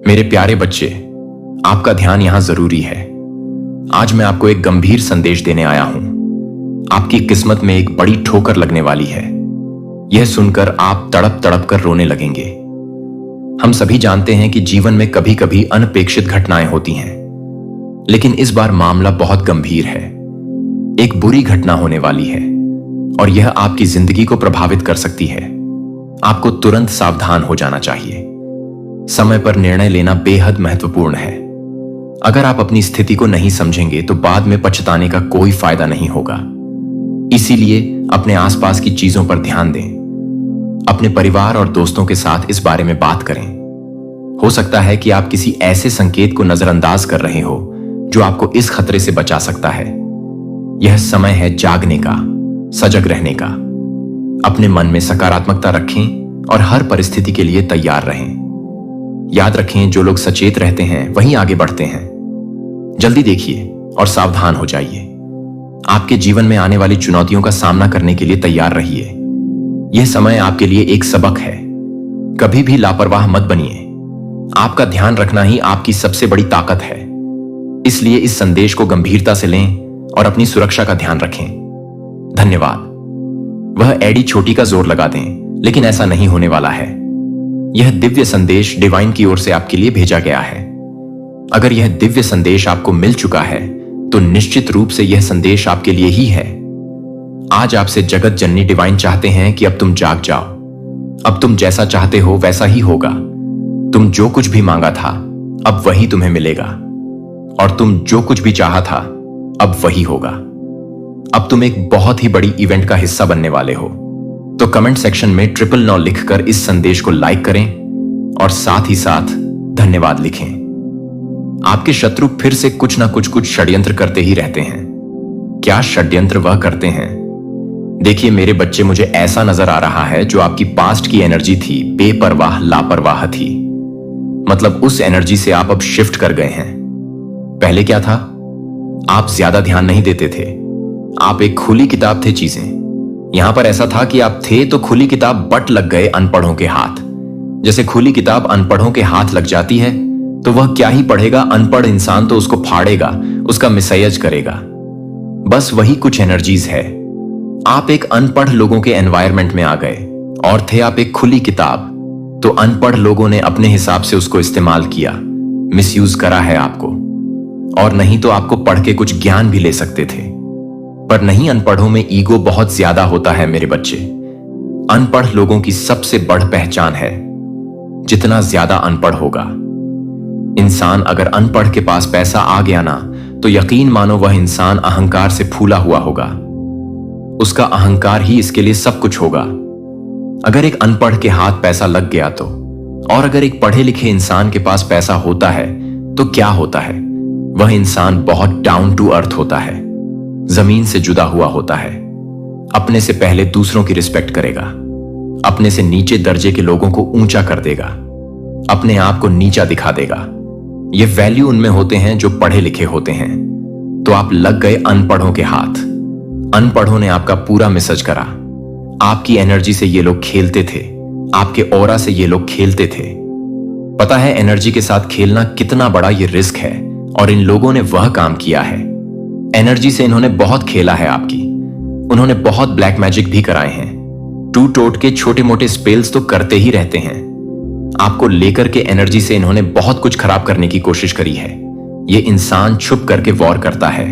मेरे प्यारे बच्चे, आपका ध्यान यहां जरूरी है। आज मैं आपको एक गंभीर संदेश देने आया हूं। आपकी किस्मत में एक बड़ी ठोकर लगने वाली है। यह सुनकर आप तड़प तड़प कर रोने लगेंगे। हम सभी जानते हैं कि जीवन में कभी कभी अनपेक्षित घटनाएं होती हैं, लेकिन इस बार मामला बहुत गंभीर है। एक बुरी घटना होने वाली है और यह आपकी जिंदगी को प्रभावित कर सकती है। आपको तुरंत सावधान हो जाना चाहिए। समय पर निर्णय लेना बेहद महत्वपूर्ण है। अगर आप अपनी स्थिति को नहीं समझेंगे तो बाद में पछताने का कोई फायदा नहीं होगा। इसीलिए अपने आसपास की चीजों पर ध्यान दें। अपने परिवार और दोस्तों के साथ इस बारे में बात करें। हो सकता है कि आप किसी ऐसे संकेत को नजरअंदाज कर रहे हो जो आपको इस खतरे से बचा सकता है। यह समय है जागने का, सजग रहने का। अपने मन में सकारात्मकता रखें और हर परिस्थिति के लिए तैयार रहें। याद रखें, जो लोग सचेत रहते हैं वहीं आगे बढ़ते हैं। जल्दी देखिए और सावधान हो जाइए। आपके जीवन में आने वाली चुनौतियों का सामना करने के लिए तैयार रहिए। यह समय आपके लिए एक सबक है। कभी भी लापरवाह मत बनिए। आपका ध्यान रखना ही आपकी सबसे बड़ी ताकत है। इसलिए इस संदेश को गंभीरता से लें और अपनी सुरक्षा का ध्यान रखें। धन्यवाद। वह एडी छोटी का जोर लगा दें, लेकिन ऐसा नहीं होने वाला है। यह दिव्य संदेश डिवाइन की ओर से आपके लिए भेजा गया है। अगर यह दिव्य संदेश आपको मिल चुका है तो निश्चित रूप से यह संदेश आपके लिए ही है। आज आपसे जगत जननी डिवाइन चाहते हैं कि अब तुम जाग जाओ। अब तुम जैसा चाहते हो वैसा ही होगा। तुम जो कुछ भी मांगा था अब वही तुम्हें मिलेगा, और तुम जो कुछ भी चाहा था अब वही होगा। अब तुम एक बहुत ही बड़ी इवेंट का हिस्सा बनने वाले हो। तो कमेंट सेक्शन में 999 लिखकर इस संदेश को लाइक करें और साथ ही साथ धन्यवाद लिखें। आपके शत्रु फिर से कुछ ना कुछ षड्यंत्र करते ही रहते हैं। क्या षड्यंत्र वह करते हैं? देखिए मेरे बच्चे, मुझे ऐसा नजर आ रहा है जो आपकी पास्ट की एनर्जी थी, बेपरवाह लापरवाह थी। मतलब उस एनर्जी से आप अब शिफ्ट कर गए हैं। पहले क्या था? आप ज्यादा ध्यान नहीं देते थे। आप एक खुली किताब थे चीजें। यहां पर ऐसा था कि आप थे तो खुली किताब बट लग गए अनपढ़ों के हाथ। जैसे खुली किताब अनपढ़ों के हाथ लग जाती है तो वह क्या ही पढ़ेगा। अनपढ़ इंसान तो उसको फाड़ेगा, उसका मिसयूज करेगा। बस वही कुछ एनर्जीज है। आप एक अनपढ़ लोगों के एनवायरनमेंट में आ गए और थे आप एक खुली किताब, तो अनपढ़ लोगों ने अपने हिसाब से उसको इस्तेमाल किया, मिसयूज करा है आपको। और नहीं तो आपको पढ़ के कुछ ज्ञान भी ले सकते थे, पर नहीं। अनपढ़ों में ईगो बहुत ज्यादा होता है मेरे बच्चे। अनपढ़ लोगों की सबसे बड़ पहचान है जितना ज्यादा अनपढ़ होगा इंसान। अगर अनपढ़ के पास पैसा आ गया ना, तो यकीन मानो वह इंसान अहंकार से फूला हुआ होगा। उसका अहंकार ही इसके लिए सब कुछ होगा। अगर एक अनपढ़ के हाथ पैसा लग गया तो, और अगर एक पढ़े लिखे इंसान के पास पैसा होता है तो क्या होता है? वह इंसान बहुत डाउन टू अर्थ होता है, जमीन से जुदा हुआ होता है। अपने से पहले दूसरों की रिस्पेक्ट करेगा, अपने से नीचे दर्जे के लोगों को ऊंचा कर देगा, अपने आप को नीचा दिखा देगा। ये वैल्यू उनमें होते हैं जो पढ़े लिखे होते हैं। तो आप लग गए अनपढ़ों के हाथ। अनपढ़ों ने आपका पूरा मिसज करा। आपकी एनर्जी से ये लोग खेलते थे, आपके ऑरा से ये लोग खेलते थे। पता है एनर्जी के साथ खेलना कितना बड़ा ये रिस्क है, और इन लोगों ने वह काम किया है। एनर्जी से इन्होंने बहुत खेला है आपकी। उन्होंने बहुत ब्लैक मैजिक भी कराए हैं। टू टोट के छोटे मोटे स्पेल्स तो करते ही रहते हैं। आपको लेकर के एनर्जी से इन्होंने बहुत कुछ खराब करने की कोशिश करी है। ये इंसान छुप करके वॉर करता है।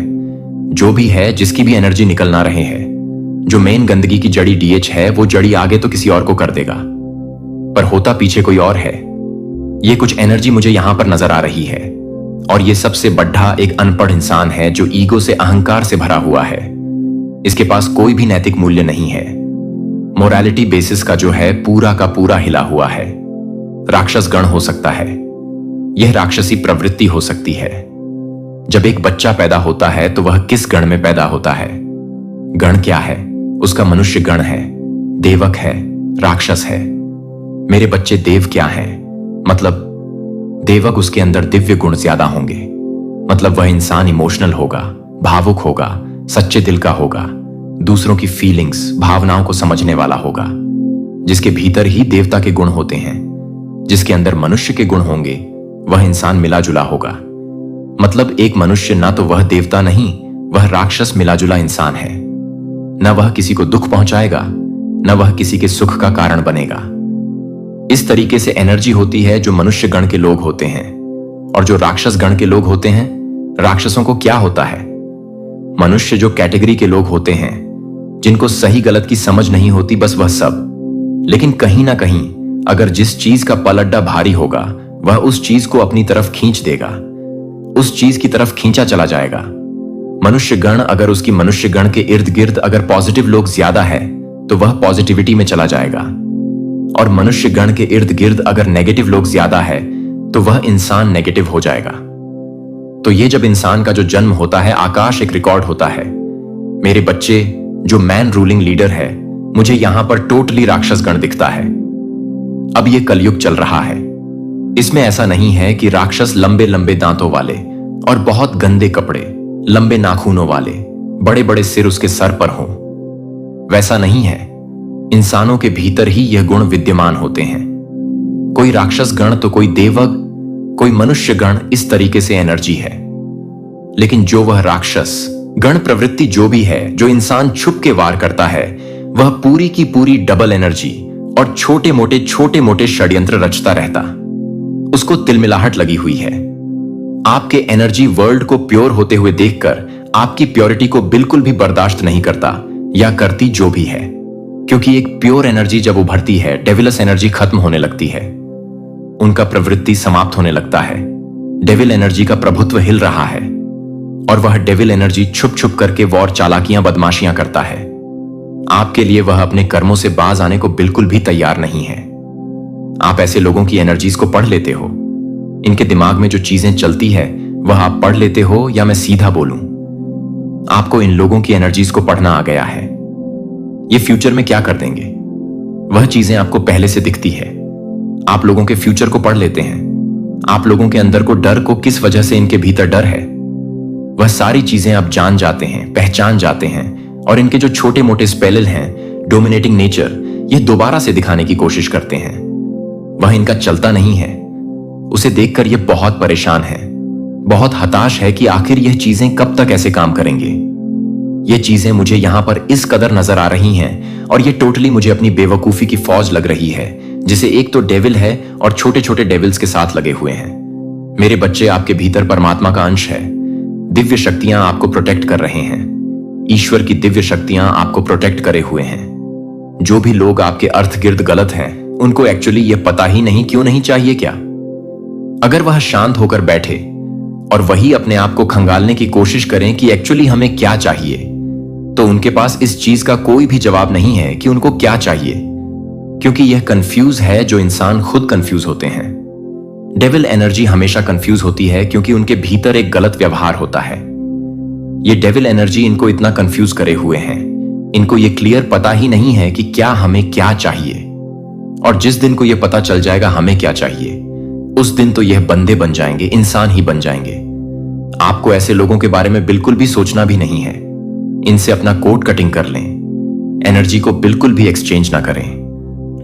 जो भी है, जिसकी भी एनर्जी निकल ना रहे हैं, जो मेन गंदगी की जड़ी डीएच है, वो जड़ी आगे तो किसी और को कर देगा, पर होता पीछे कोई और है। ये कुछ एनर्जी मुझे यहां पर नजर आ रही है, और ये सबसे बड्ढा एक अनपढ़ इंसान है जो ईगो से, अहंकार से भरा हुआ है। इसके पास कोई भी नैतिक मूल्य नहीं है। मोरालिटी बेसिस का जो है पूरा का पूरा हिला हुआ है। राक्षस गण हो सकता है। यह राक्षसी प्रवृत्ति हो सकती है। जब एक बच्चा पैदा होता है तो वह किस गण में पैदा होता है? गण क्या है? उसका मनुष्य गण है, देवक है, राक्षस है। मेरे बच्चे, देव क्या है? मतलब देवक, उसके अंदर दिव्य गुण ज्यादा होंगे। मतलब वह इंसान इमोशनल होगा, भावुक होगा, सच्चे दिल का होगा, दूसरों की फीलिंग्स, भावनाओं को समझने वाला होगा, जिसके भीतर ही देवता के गुण होते हैं। जिसके अंदर मनुष्य के गुण होंगे वह इंसान मिला जुला होगा। मतलब एक मनुष्य ना तो वह देवता नहीं, वह राक्षस मिला जुला इंसान है। न वह किसी को दुख पहुंचाएगा, न वह किसी के सुख का कारण बनेगा। इस तरीके से एनर्जी होती है जो मनुष्य गण के लोग होते हैं। और जो राक्षस गण के लोग होते हैं, राक्षसों को क्या होता है? मनुष्य जो कैटेगरी के लोग होते हैं, जिनको सही गलत की समझ नहीं होती, बस वह सब। लेकिन कहीं ना कहीं अगर जिस चीज का पलड़ा भारी होगा, वह उस चीज को अपनी तरफ खींच देगा, उस चीज की तरफ खींचा चला जाएगा। मनुष्य गण अगर उसकी मनुष्य गण के इर्द गिर्द अगर पॉजिटिव लोग ज्यादा है तो वह पॉजिटिविटी में चला जाएगा, और मनुष्य गण के इर्द गिर्द अगर नेगेटिव लोग ज्यादा है तो वह इंसान नेगेटिव हो जाएगा। तो ये जब इंसान का जो जन्म होता है, आकाश एक रिकॉर्ड होता है। मेरे बच्चे जो मैन रूलिंग लीडर है, मुझे यहां पर टोटली राक्षस गण दिखता है। अब ये कलयुग चल रहा है। इसमें ऐसा नहीं है कि राक्षस लंबे लंबे दांतों वाले और बहुत गंदे कपड़े, लंबे नाखूनों वाले, बड़े बड़े सिर उसके सर पर हों। वैसा नहीं है। इंसानों के भीतर ही यह गुण विद्यमान होते हैं। कोई राक्षस गण तो कोई देवग, कोई मनुष्य गण, इस तरीके से एनर्जी है। लेकिन जो वह राक्षस गण प्रवृत्ति जो भी है, जो इंसान छुप के वार करता है, वह पूरी की पूरी डबल एनर्जी और छोटे मोटे षड्यंत्र रचता रहता। उसको तिलमिलाहट लगी हुई है। आपके एनर्जी वर्ल्ड को प्योर होते हुए देखकर आपकी प्योरिटी को बिल्कुल भी बर्दाश्त नहीं करता, या करती जो भी है। क्योंकि एक प्योर एनर्जी जब उभरती है, डेविलस एनर्जी खत्म होने लगती है, उनका प्रवृत्ति समाप्त होने लगता है। डेविल एनर्जी का प्रभुत्व हिल रहा है, और वह डेविल एनर्जी छुप छुप करके वॉर, चालाकियां, बदमाशियां करता है। आपके लिए वह अपने कर्मों से बाज आने को बिल्कुल भी तैयार नहीं है। आप ऐसे लोगों की एनर्जीज को पढ़ लेते हो। इनके दिमाग में जो चीजें चलती है वह आप पढ़ लेते हो, या मैं सीधा बोलूं, आपको इन लोगों की एनर्जीज को पढ़ना आ गया है। ये फ्यूचर में क्या कर देंगे, वह चीजें आपको पहले से दिखती है। आप लोगों के फ्यूचर को पढ़ लेते हैं। आप लोगों के अंदर को डर को किस वजह से इनके भीतर डर है, वह सारी चीजें आप जान जाते हैं, पहचान जाते हैं। और इनके जो छोटे मोटे स्पेल हैं, डोमिनेटिंग नेचर, ये दोबारा से दिखाने की कोशिश करते हैं। वह इनका चलता नहीं है। उसे देखकर ये बहुत परेशान है, बहुत हताश है कि आखिर यह चीजें कब तक ऐसे काम करेंगे। ये चीजें मुझे यहां पर इस कदर नजर आ रही हैं, और ये टोटली मुझे अपनी बेवकूफी की फौज लग रही है, जिसे एक तो डेविल है और छोटे छोटे डेविल्स के साथ लगे हुए हैं। मेरे बच्चे, आपके भीतर परमात्मा का अंश है। दिव्य शक्तियां आपको प्रोटेक्ट कर रहे हैं। ईश्वर की दिव्य शक्तियां आपको प्रोटेक्ट करे हुए हैं। जो भी लोग आपके अर्थ गिर्द गलत हैं, उनको एक्चुअली यह पता ही नहीं, क्यों नहीं चाहिए क्या? अगर वह शांत होकर बैठे और वही अपने आप को खंगालने की कोशिश करें कि एक्चुअली हमें क्या चाहिए, तो उनके पास इस चीज का कोई भी जवाब नहीं है कि उनको क्या चाहिए, क्योंकि यह कंफ्यूज है जो इंसान खुद कंफ्यूज होते हैं। डेविल एनर्जी हमेशा कंफ्यूज होती है क्योंकि उनके भीतर एक गलत व्यवहार होता है। ये डेविल एनर्जी इनको इतना कंफ्यूज करे हुए हैं, इनको ये क्लियर पता ही नहीं है कि क्या हमें क्या चाहिए। और जिस दिन को ये पता चल जाएगा हमें क्या चाहिए, उस दिन तो यह बंदे बन जाएंगे, इंसान ही बन जाएंगे। आपको ऐसे लोगों के बारे में बिल्कुल भी सोचना भी नहीं है। इनसे अपना कोड कटिंग कर लें। एनर्जी को बिल्कुल भी एक्सचेंज ना करें।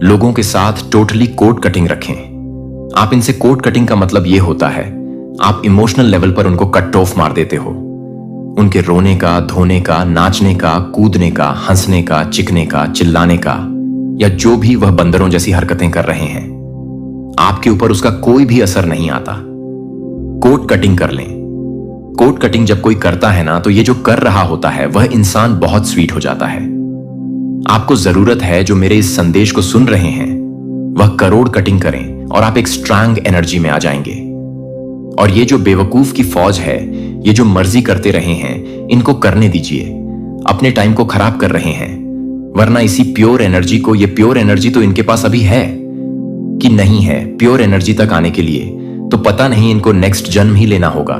लोगों के साथ टोटली कोड कटिंग रखें। आप इनसे कोड कटिंग का मतलब यह होता है, आप इमोशनल लेवल पर उनको कट ऑफ मार देते हो। उनके रोने का, धोने का, नाचने का, कूदने का, हंसने का, चिकने का, चिल्लाने का, या जो भी वह बंदरों जैसी हरकतें कर रहे हैं, आपके ऊपर उसका कोई भी असर नहीं आता। कोड कटिंग कर लें। कोड कटिंग जब कोई करता है ना, तो ये जो कर रहा होता है वह इंसान बहुत स्वीट हो जाता है। आपको जरूरत है, जो मेरे इस संदेश को सुन रहे हैं, वह करोड़ कटिंग करें और आप एक स्ट्रांग एनर्जी में आ जाएंगे। और ये जो बेवकूफ की फौज है, ये जो मर्जी करते रहे हैं, इनको करने दीजिए। अपने टाइम को खराब कर रहे हैं, वरना इसी प्योर एनर्जी को, ये प्योर एनर्जी तो इनके पास अभी है कि नहीं है। प्योर एनर्जी तक आने के लिए तो पता नहीं इनको नेक्स्ट जन्म ही लेना होगा,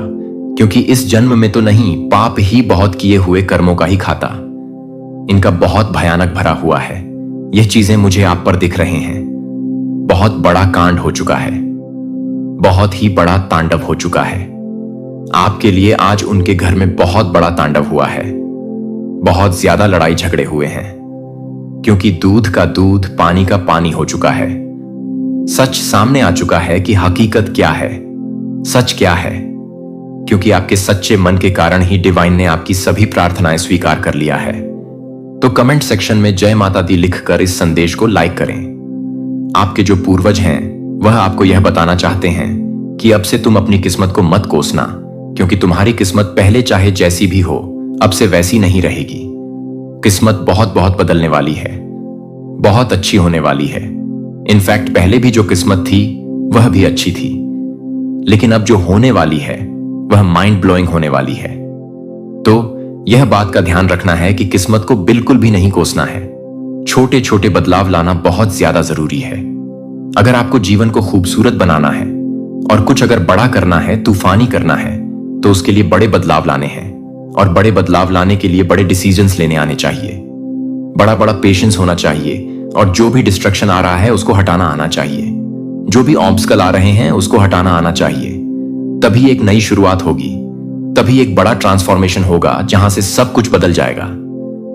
क्योंकि इस जन्म में तो नहीं, पाप ही बहुत किए हुए कर्मों का ही खाता। इनका बहुत भयानक भरा हुआ है। यह चीजें मुझे आप पर दिख रहे हैं। बहुत बड़ा कांड हो चुका है, बहुत ही बड़ा तांडव हो चुका है। आपके लिए आज उनके घर में बहुत बड़ा तांडव हुआ है। बहुत ज्यादा लड़ाई झगड़े हुए हैं, क्योंकि दूध का दूध, पानी का पानी हो चुका है। सच सामने आ चुका है कि हकीकत क्या है। सच क्या है, क्योंकि आपके सच्चे मन के कारण ही डिवाइन ने आपकी सभी प्रार्थनाएं स्वीकार कर लिया है। तो कमेंट सेक्शन में जय माता दी लिखकर इस संदेश को लाइक करें। आपके जो पूर्वज हैं वह आपको यह बताना चाहते हैं कि अब से तुम अपनी किस्मत को मत कोसना, क्योंकि तुम्हारी किस्मत पहले चाहे जैसी भी हो अब से वैसी नहीं रहेगी। किस्मत बहुत बहुत बदलने वाली है, बहुत अच्छी होने वाली है। इनफैक्ट पहले भी जो किस्मत थी वह भी अच्छी थी, लेकिन अब जो होने वाली है वह माइंड ब्लोइंग होने वाली है। तो यह बात का ध्यान रखना है कि किस्मत को बिल्कुल भी नहीं कोसना है। छोटे छोटे बदलाव लाना बहुत ज्यादा जरूरी है। अगर आपको जीवन को खूबसूरत बनाना है और कुछ अगर बड़ा करना है, तूफानी करना है, तो उसके लिए बड़े बदलाव लाने हैं, और बड़े बदलाव लाने के लिए बड़े डिसीजंस लेने आने चाहिए। बड़ा बड़ा पेशेंस होना चाहिए, और जो भी डिस्ट्रक्शन आ रहा है उसको हटाना आना चाहिए। जो भी ऑब्स्टकल आ रहे हैं उसको हटाना आना चाहिए। तभी एक नई शुरुआत होगी, तभी एक बड़ा ट्रांसफॉर्मेशन होगा, जहां से सब कुछ बदल जाएगा,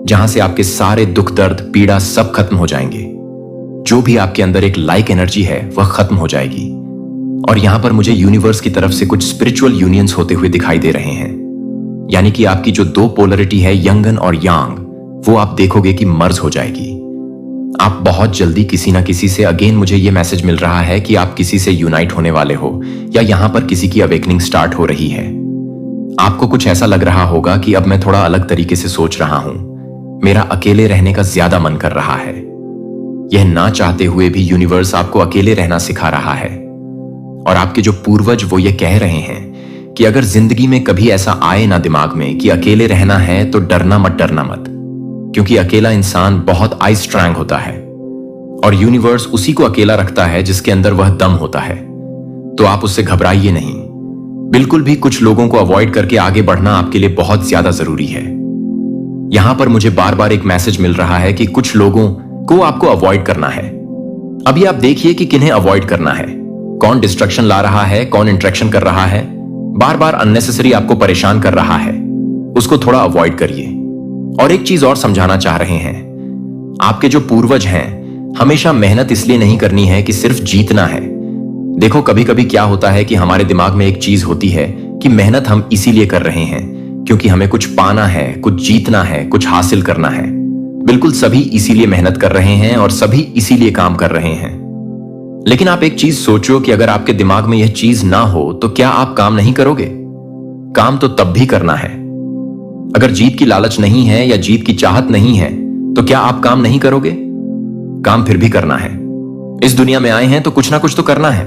जहां से आपके सारे दुख दर्द पीड़ा सब खत्म हो जाएंगे। जो भी आपके अंदर एक लाइक एनर्जी है वह खत्म हो जाएगी। और यहां पर मुझे यूनिवर्स की तरफ से कुछ स्पिरिचुअल यूनियंस होते हुए दिखाई दे रहे हैं। यानी कि आपकी जो दो पोलरिटी है, यंगन और यांग, वो आप देखोगे कि मर्ज हो जाएगी। आप बहुत जल्दी किसी ना किसी से, अगेन मुझे ये मैसेज मिल रहा है कि आप किसी से यूनाइट होने वाले हो, या यहां पर किसी की अवेकनिंग स्टार्ट हो रही है। आपको कुछ ऐसा लग रहा होगा कि अब मैं थोड़ा अलग तरीके से सोच रहा हूं, मेरा अकेले रहने का ज्यादा मन कर रहा है। यह ना चाहते हुए भी यूनिवर्स आपको अकेले रहना सिखा रहा है। और आपके जो पूर्वज वो ये कह रहे हैं कि अगर जिंदगी में कभी ऐसा आए ना दिमाग में कि अकेले रहना है, तो डरना मत, क्योंकि अकेला इंसान बहुत आई स्ट्रैंग होता है, और यूनिवर्स उसी को अकेला रखता है जिसके अंदर वह दम होता है। तो आप उससे घबराइए नहीं, बिल्कुल भी। कुछ लोगों को अवॉइड करके आगे बढ़ना आपके लिए बहुत ज्यादा जरूरी है। यहां पर मुझे बार बार एक मैसेज मिल रहा है कि कुछ लोगों को आपको अवॉइड करना है। अभी आप देखिए कि किन्हें अवॉइड करना है, कौन डिस्ट्रक्शन ला रहा है, कौन इंटरेक्शन कर रहा है, बार बार अननेसेसरी आपको परेशान कर रहा है, उसको थोड़ा अवॉइड करिए। और एक चीज और समझाना चाह रहे हैं, आपके जो पूर्वज हैं हमेशा मेहनत इसलिए नहीं करनी है कि सिर्फ जीतना है। देखो कभी कभी क्या होता है कि हमारे दिमाग में एक चीज होती है कि मेहनत हम इसीलिए कर रहे हैं क्योंकि हमें कुछ पाना है, कुछ जीतना है, कुछ हासिल करना है। बिल्कुल सभी इसीलिए मेहनत कर रहे हैं और सभी इसीलिए काम कर रहे हैं। लेकिन आप एक चीज सोचो कि अगर आपके दिमाग में यह चीज ना हो तो क्या आप काम नहीं करोगे? काम तो तब भी करना है। अगर जीत की लालच नहीं है या जीत की चाहत नहीं है तो क्या आप काम नहीं करोगे? काम फिर भी करना है। इस दुनिया में आए हैं तो कुछ ना कुछ तो करना है,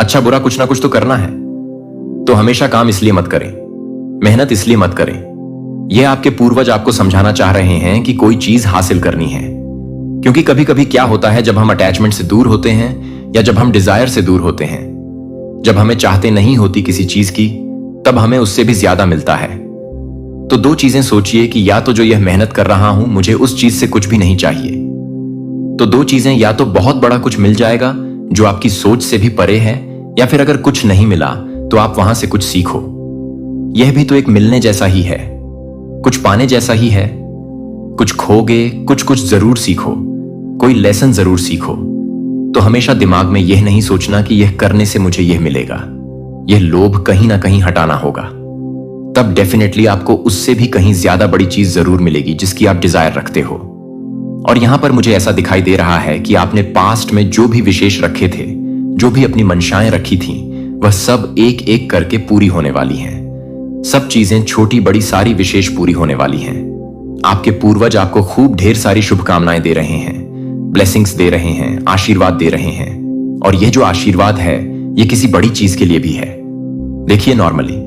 अच्छा बुरा कुछ ना कुछ तो करना है। तो हमेशा काम इसलिए मत करें, मेहनत इसलिए मत करें। यह आपके पूर्वज आपको समझाना चाह रहे हैं कि कोई चीज हासिल करनी है। क्योंकि कभी कभी क्या होता है, जब हम अटैचमेंट से दूर होते हैं या जब हम डिजायर से दूर होते हैं, जब हमें चाहते नहीं होती किसी चीज की, तब हमें उससे भी ज्यादा मिलता है। तो दो चीजें सोचिए कि या तो जो यह मेहनत कर रहा हूं मुझे उस चीज से कुछ भी नहीं चाहिए। तो दो चीजें, या तो बहुत बड़ा कुछ मिल जाएगा जो आपकी सोच से भी परे है, या फिर अगर कुछ नहीं मिला तो आप वहां से कुछ सीखो। यह भी तो एक मिलने जैसा ही है, कुछ पाने जैसा ही है। कुछ खोगे, कुछ जरूर सीखो, कोई लेसन जरूर सीखो। तो हमेशा दिमाग में यह नहीं सोचना कि यह करने से मुझे यह मिलेगा। यह लोभ कहीं ना कहीं हटाना होगा, तब डेफिनेटली आपको उससे भी कहीं ज्यादा बड़ी चीज जरूर मिलेगी जिसकी आप डिजायर रखते हो। और यहां पर मुझे ऐसा दिखाई दे रहा है कि आपने पास्ट में जो भी विशेष रखे थे, जो भी अपनी मंशाएं रखी थीं, वह सब एक एक करके पूरी होने वाली हैं। सब चीजें छोटी बड़ी सारी विशेष पूरी होने वाली हैं। आपके पूर्वज आपको खूब ढेर सारी शुभकामनाएं दे रहे हैं, ब्लेसिंग्स दे रहे हैं, आशीर्वाद दे रहे हैं। और यह जो आशीर्वाद है यह किसी बड़ी चीज के लिए भी है। देखिए नॉर्मली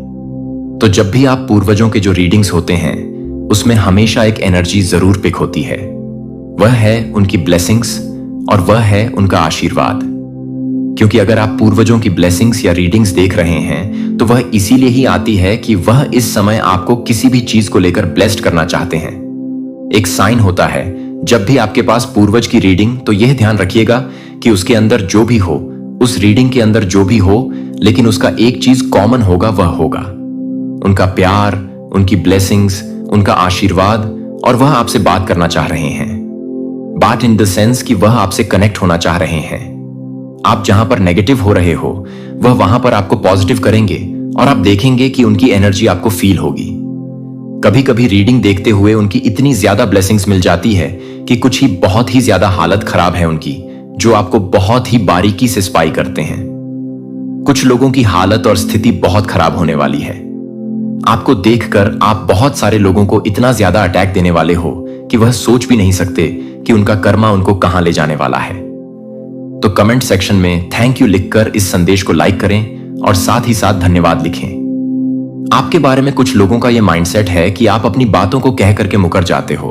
तो जब भी आप पूर्वजों के जो रीडिंग्स होते हैं उसमें हमेशा एक एनर्जी जरूर पिक होती है। वह है उनकी ब्लेसिंग्स और वह है उनका आशीर्वाद। क्योंकि अगर आप पूर्वजों की ब्लेसिंग्स या रीडिंग्स देख रहे हैं तो वह इसीलिए ही आती है कि वह इस समय आपको किसी भी चीज को लेकर ब्लेस्ड करना चाहते हैं। एक साइन होता है जब भी आपके पास पूर्वज की रीडिंग, तो यह ध्यान रखिएगा कि उसके अंदर जो भी हो, उस रीडिंग के अंदर जो भी हो, लेकिन उसका एक चीज कॉमन होगा, वह होगा उनका प्यार, उनकी ब्लेसिंग्स, उनका आशीर्वाद। और वह आपसे बात करना चाह रहे हैं। बात इन द सेंस कि वह आपसे कनेक्ट होना चाह रहे हैं। आप जहां पर नेगेटिव हो रहे हो वह वहां पर आपको पॉजिटिव करेंगे और आप देखेंगे कि उनकी एनर्जी आपको फील होगी। कभी कभी रीडिंग देखते हुए उनकी इतनी ज्यादा ब्लेसिंग्स मिल जाती है कि कुछ ही बहुत ही ज्यादा हालत खराब है उनकी, जो आपको बहुत ही बारीकी से स्पाई करते हैं। कुछ लोगों की हालत और स्थिति बहुत खराब होने वाली है। आपको देखकर आप बहुत सारे लोगों को इतना ज्यादा अटैक देने वाले हो कि वह सोच भी नहीं सकते कि उनका कर्मा उनको कहां ले जाने वाला है। तो कमेंट सेक्शन में थैंक यू लिखकर इस संदेश को लाइक करें और साथ ही साथ धन्यवाद लिखें। आपके बारे में कुछ लोगों का यह माइंडसेट है कि आप अपनी बातों को कह करके मुकर जाते हो।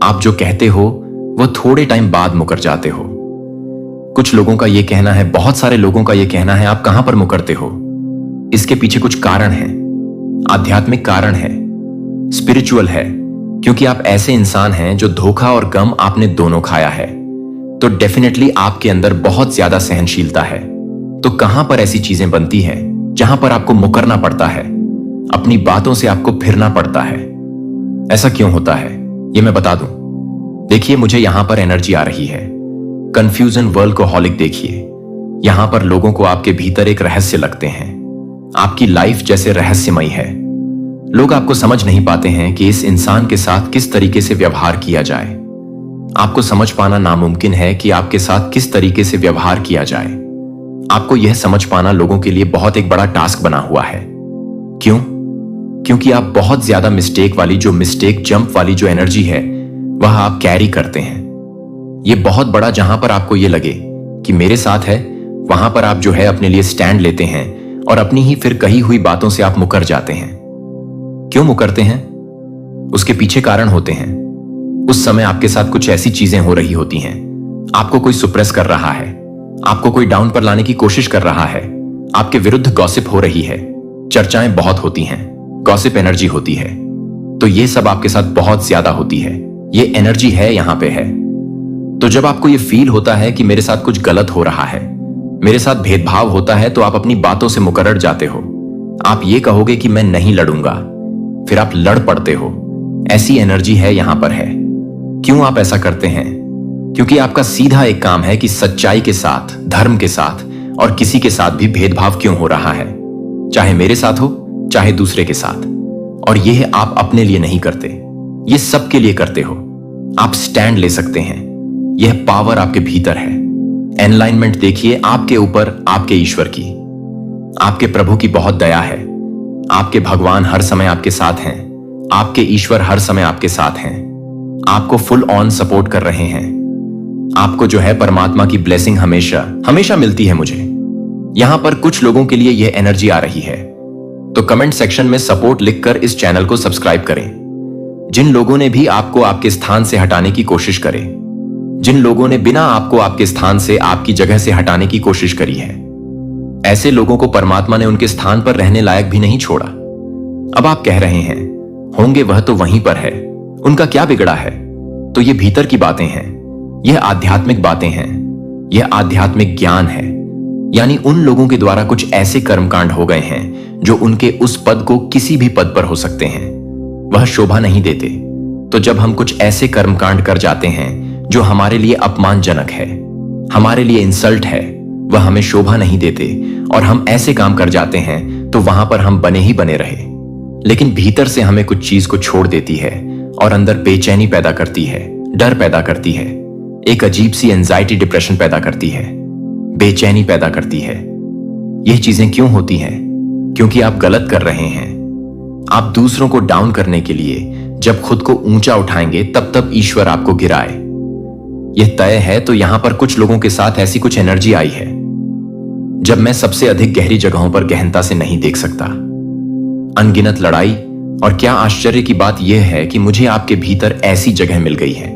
आप जो कहते हो वह थोड़े टाइम बाद मुकर जाते हो। कुछ लोगों का यह कहना है, बहुत सारे लोगों का यह कहना है, आप कहां पर मुकरते हो। इसके पीछे कुछ कारण है, आध्यात्मिक कारण है, स्पिरिचुअल है, क्योंकि आप ऐसे इंसान हैं जो धोखा और गम आपने दोनों खाया है। तो डेफिनेटली आपके अंदर बहुत ज्यादा सहनशीलता है। तो कहां पर ऐसी चीजें बनती है जहां पर आपको मुकरना पड़ता है, अपनी बातों से आपको फिरना पड़ता है। ऐसा क्यों होता है ये मैं बता दूं। देखिए, मुझे यहां पर एनर्जी आ रही है। कंफ्यूजन वर्ल्डकोहॉलिक देखिए, यहां पर लोगों को आपके भीतर एक रहस्य लगते हैं। आपकी लाइफ जैसे रहस्यमयी है। लोग आपको समझ नहीं पाते हैं कि इस इंसान के साथ किस तरीके से व्यवहार किया जाए। आपको समझ पाना नामुमकिन है कि आपके साथ किस तरीके से व्यवहार किया जाए। आपको यह समझ पाना लोगों के लिए बहुत एक बड़ा टास्क बना हुआ है। क्यों? क्योंकि आप बहुत ज्यादा मिस्टेक वाली, जो मिस्टेक जंप वाली जो एनर्जी है वह आप कैरी करते हैं। यह बहुत बड़ा, जहां पर आपको यह लगे कि मेरे साथ है, वहां पर आप जो है अपने लिए स्टैंड लेते हैं और अपनी ही फिर कही हुई बातों से आप मुकर जाते हैं। क्यों मुकरते हैं? उसके पीछे कारण होते हैं। उस समय आपके साथ कुछ ऐसी चीजें हो रही होती हैं। आपको कोई सुप्रेस कर रहा है, आपको कोई डाउन पर लाने की कोशिश कर रहा है, आपके विरुद्ध गॉसिप हो रही है, चर्चाएं बहुत होती हैं, गॉसिप एनर्जी होती है। तो ये सब आपके साथ बहुत ज्यादा होती है। ये एनर्जी है, यहां पे है। तो जब आपको ये फील होता है कि मेरे साथ कुछ गलत हो रहा है, मेरे साथ भेदभाव होता है, तो आप अपनी बातों से मुकर्रर जाते हो। आप ये कहोगे कि मैं नहीं लड़ूंगा, फिर आप लड़ पड़ते हो। ऐसी एनर्जी है, यहां पर है। क्यों आप ऐसा करते हैं? क्योंकि आपका सीधा एक काम है कि सच्चाई के साथ, धर्म के साथ और किसी के साथ भी भेदभाव क्यों हो रहा है, चाहे मेरे साथ हो चाहे दूसरे के साथ। और यह आप अपने लिए नहीं करते, यह सबके लिए करते हो। आप स्टैंड ले सकते हैं। यह पावर आपके भीतर है। एनलाइनमेंट देखिए आपके ऊपर, आपके ईश्वर की, आपके प्रभु की बहुत दया है। आपके भगवान हर समय आपके साथ हैं। आपके ईश्वर हर समय आपके साथ हैं। आपको फुल ऑन सपोर्ट कर रहे हैं। आपको जो है परमात्मा की ब्लेसिंग हमेशा हमेशा मिलती है। मुझे यहां पर कुछ लोगों के लिए यह एनर्जी आ रही है। तो कमेंट सेक्शन में सपोर्ट लिखकर इस चैनल को सब्सक्राइब करें। जिन लोगों ने भी आपको आपके स्थान से हटाने की कोशिश करे, जिन लोगों ने बिना आपको आपके स्थान से, आपकी जगह से हटाने की कोशिश करी है, ऐसे लोगों को परमात्मा ने उनके स्थान पर रहने लायक भी नहीं छोड़ा। अब आप कह रहे हैं होंगे वह तो वहीं पर है, उनका क्या बिगड़ा है। तो ये भीतर की बातें हैं, यह आध्यात्मिक बातें हैं, यह आध्यात्मिक ज्ञान है। यानी उन लोगों के द्वारा कुछ ऐसे कर्मकांड हो गए हैं जो उनके उस पद को किसी भी पद पर हो सकते हैं, वह शोभा नहीं देते। तो जब हम कुछ ऐसे कर्मकांड कर जाते हैं जो हमारे लिए अपमानजनक है, हमारे लिए इंसल्ट है, वह हमें शोभा नहीं देते और हम ऐसे काम कर जाते हैं, तो वहां पर हम बने ही बने रहे। लेकिन भीतर से हमें कुछ चीज को छोड़ देती है और अंदर बेचैनी पैदा करती है, डर पैदा करती है, एक अजीब सी एंजाइटी डिप्रेशन पैदा करती है, बेचैनी पैदा करती है। यह चीजें क्यों होती हैं? क्योंकि आप गलत कर रहे हैं। आप दूसरों को डाउन करने के लिए जब खुद को ऊंचा उठाएंगे तब तब ईश्वर आपको गिराए, यह तय है। तो यहां पर कुछ लोगों के साथ ऐसी कुछ एनर्जी आई है जब मैं सबसे अधिक गहरी जगहों पर गहनता से नहीं देख सकता। अनगिनत लड़ाई, और क्या आश्चर्य की बात यह है कि मुझे आपके भीतर ऐसी जगह मिल गई है।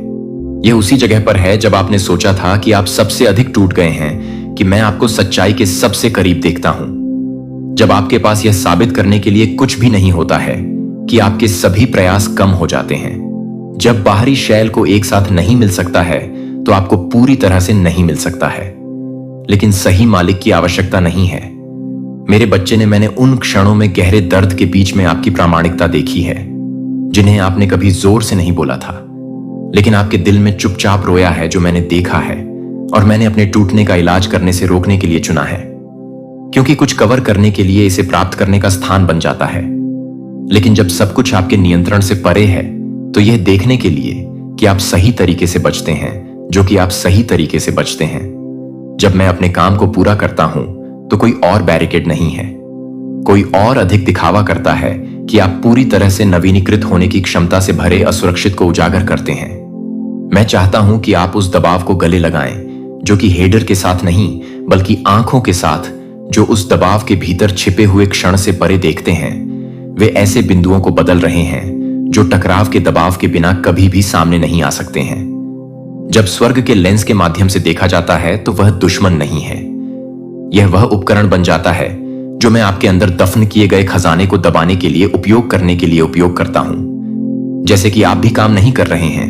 यह उसी जगह पर है जब आपने सोचा था कि आप सबसे अधिक टूट गए हैं, कि मैं आपको सच्चाई के सबसे करीब देखता हूं। जब आपके पास यह साबित करने के लिए कुछ भी नहीं होता है कि आपके सभी प्रयास कम हो जाते हैं। जब बाहरी शैल को एक साथ नहीं मिल सकता है तो आपको पूरी तरह से नहीं मिल सकता है। लेकिन सही मालिक की आवश्यकता नहीं है। मेरे बच्चे ने, मैंने उन क्षणों में गहरे दर्द के बीच में आपकी प्रामाणिकता देखी है, जिन्हें आपने कभी जोर से नहीं बोला था, लेकिन आपके दिल में चुपचाप रोया है, जो मैंने देखा है। और मैंने अपने टूटने का इलाज करने से रोकने के लिए चुना है, क्योंकि कुछ कवर करने के लिए इसे प्राप्त करने का स्थान बन जाता है। लेकिन जब सब कुछ आपके नियंत्रण से परे है, तो यह देखने के लिए कि आप सही तरीके से बचते हैं, जो कि आप सही तरीके से बचते हैं। जब मैं अपने काम को पूरा करता हूं, तो कोई और बैरिकेड नहीं है। कोई और अधिक दिखावा करता है कि आप पूरी तरह से नवीनीकृत होने की क्षमता से भरे असुरक्षित को उजागर करते हैं। मैं चाहता हूं कि आप उस दबाव को गले लगाएं, जो कि हेडर के साथ नहीं, बल्कि आंखों के साथ, जो उस दबाव के भीतर छिपे हुए क्षण से परे देखते हैं। वे ऐसे बिंदुओं को बदल रहे हैं जो टकराव के दबाव के बिना कभी भी सामने नहीं आ सकते हैं। जब स्वर्ग के लेंस के माध्यम से देखा जाता है, तो वह दुश्मन नहीं है। यह वह उपकरण बन जाता है जो मैं आपके अंदर दफन किए गए खजाने को दबाने के लिए उपयोग करने के लिए उपयोग करता हूं। जैसे कि आप भी काम नहीं कर रहे हैं,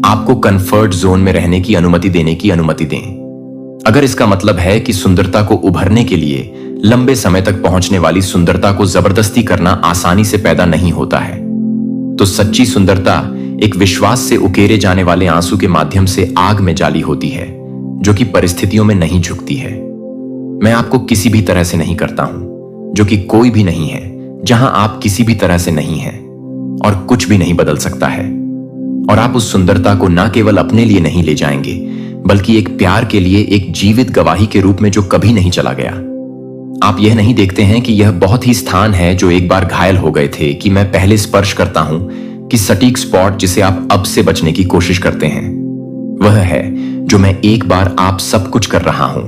आपको कंफर्ट जोन में रहने की अनुमति देने की अनुमति दें। अगर इसका मतलब है कि सुंदरता को उभरने के लिए लंबे समय तक पहुंचने वाली सुंदरता को जबरदस्ती करना आसानी से पैदा नहीं होता है, तो सच्ची सुंदरता एक विश्वास से उकेरे जाने वाले आंसू के माध्यम से आग में जाली होती है, जो कि परिस्थितियों में नहीं झुकती है। मैं आपको किसी भी तरह से नहीं करता हूं, जो कि कोई भी नहीं है, जहां आप किसी भी तरह से नहीं हैं और कुछ भी नहीं बदल सकता है। और आप उस सुंदरता को न केवल अपने लिए नहीं ले जाएंगे, बल्कि एक प्यार के लिए एक जीवित गवाही के रूप में जो कभी नहीं चला गया। आप यह नहीं देखते हैं कि यह बहुत ही स्थान है जो एक बार घायल हो गए थे कि मैं पहले स्पर्श करता हूं, कि सटीक स्पॉट जिसे आप अब से बचने की कोशिश करते हैं, वह है जो मैं एक बार आप सब कुछ कर रहा हूं,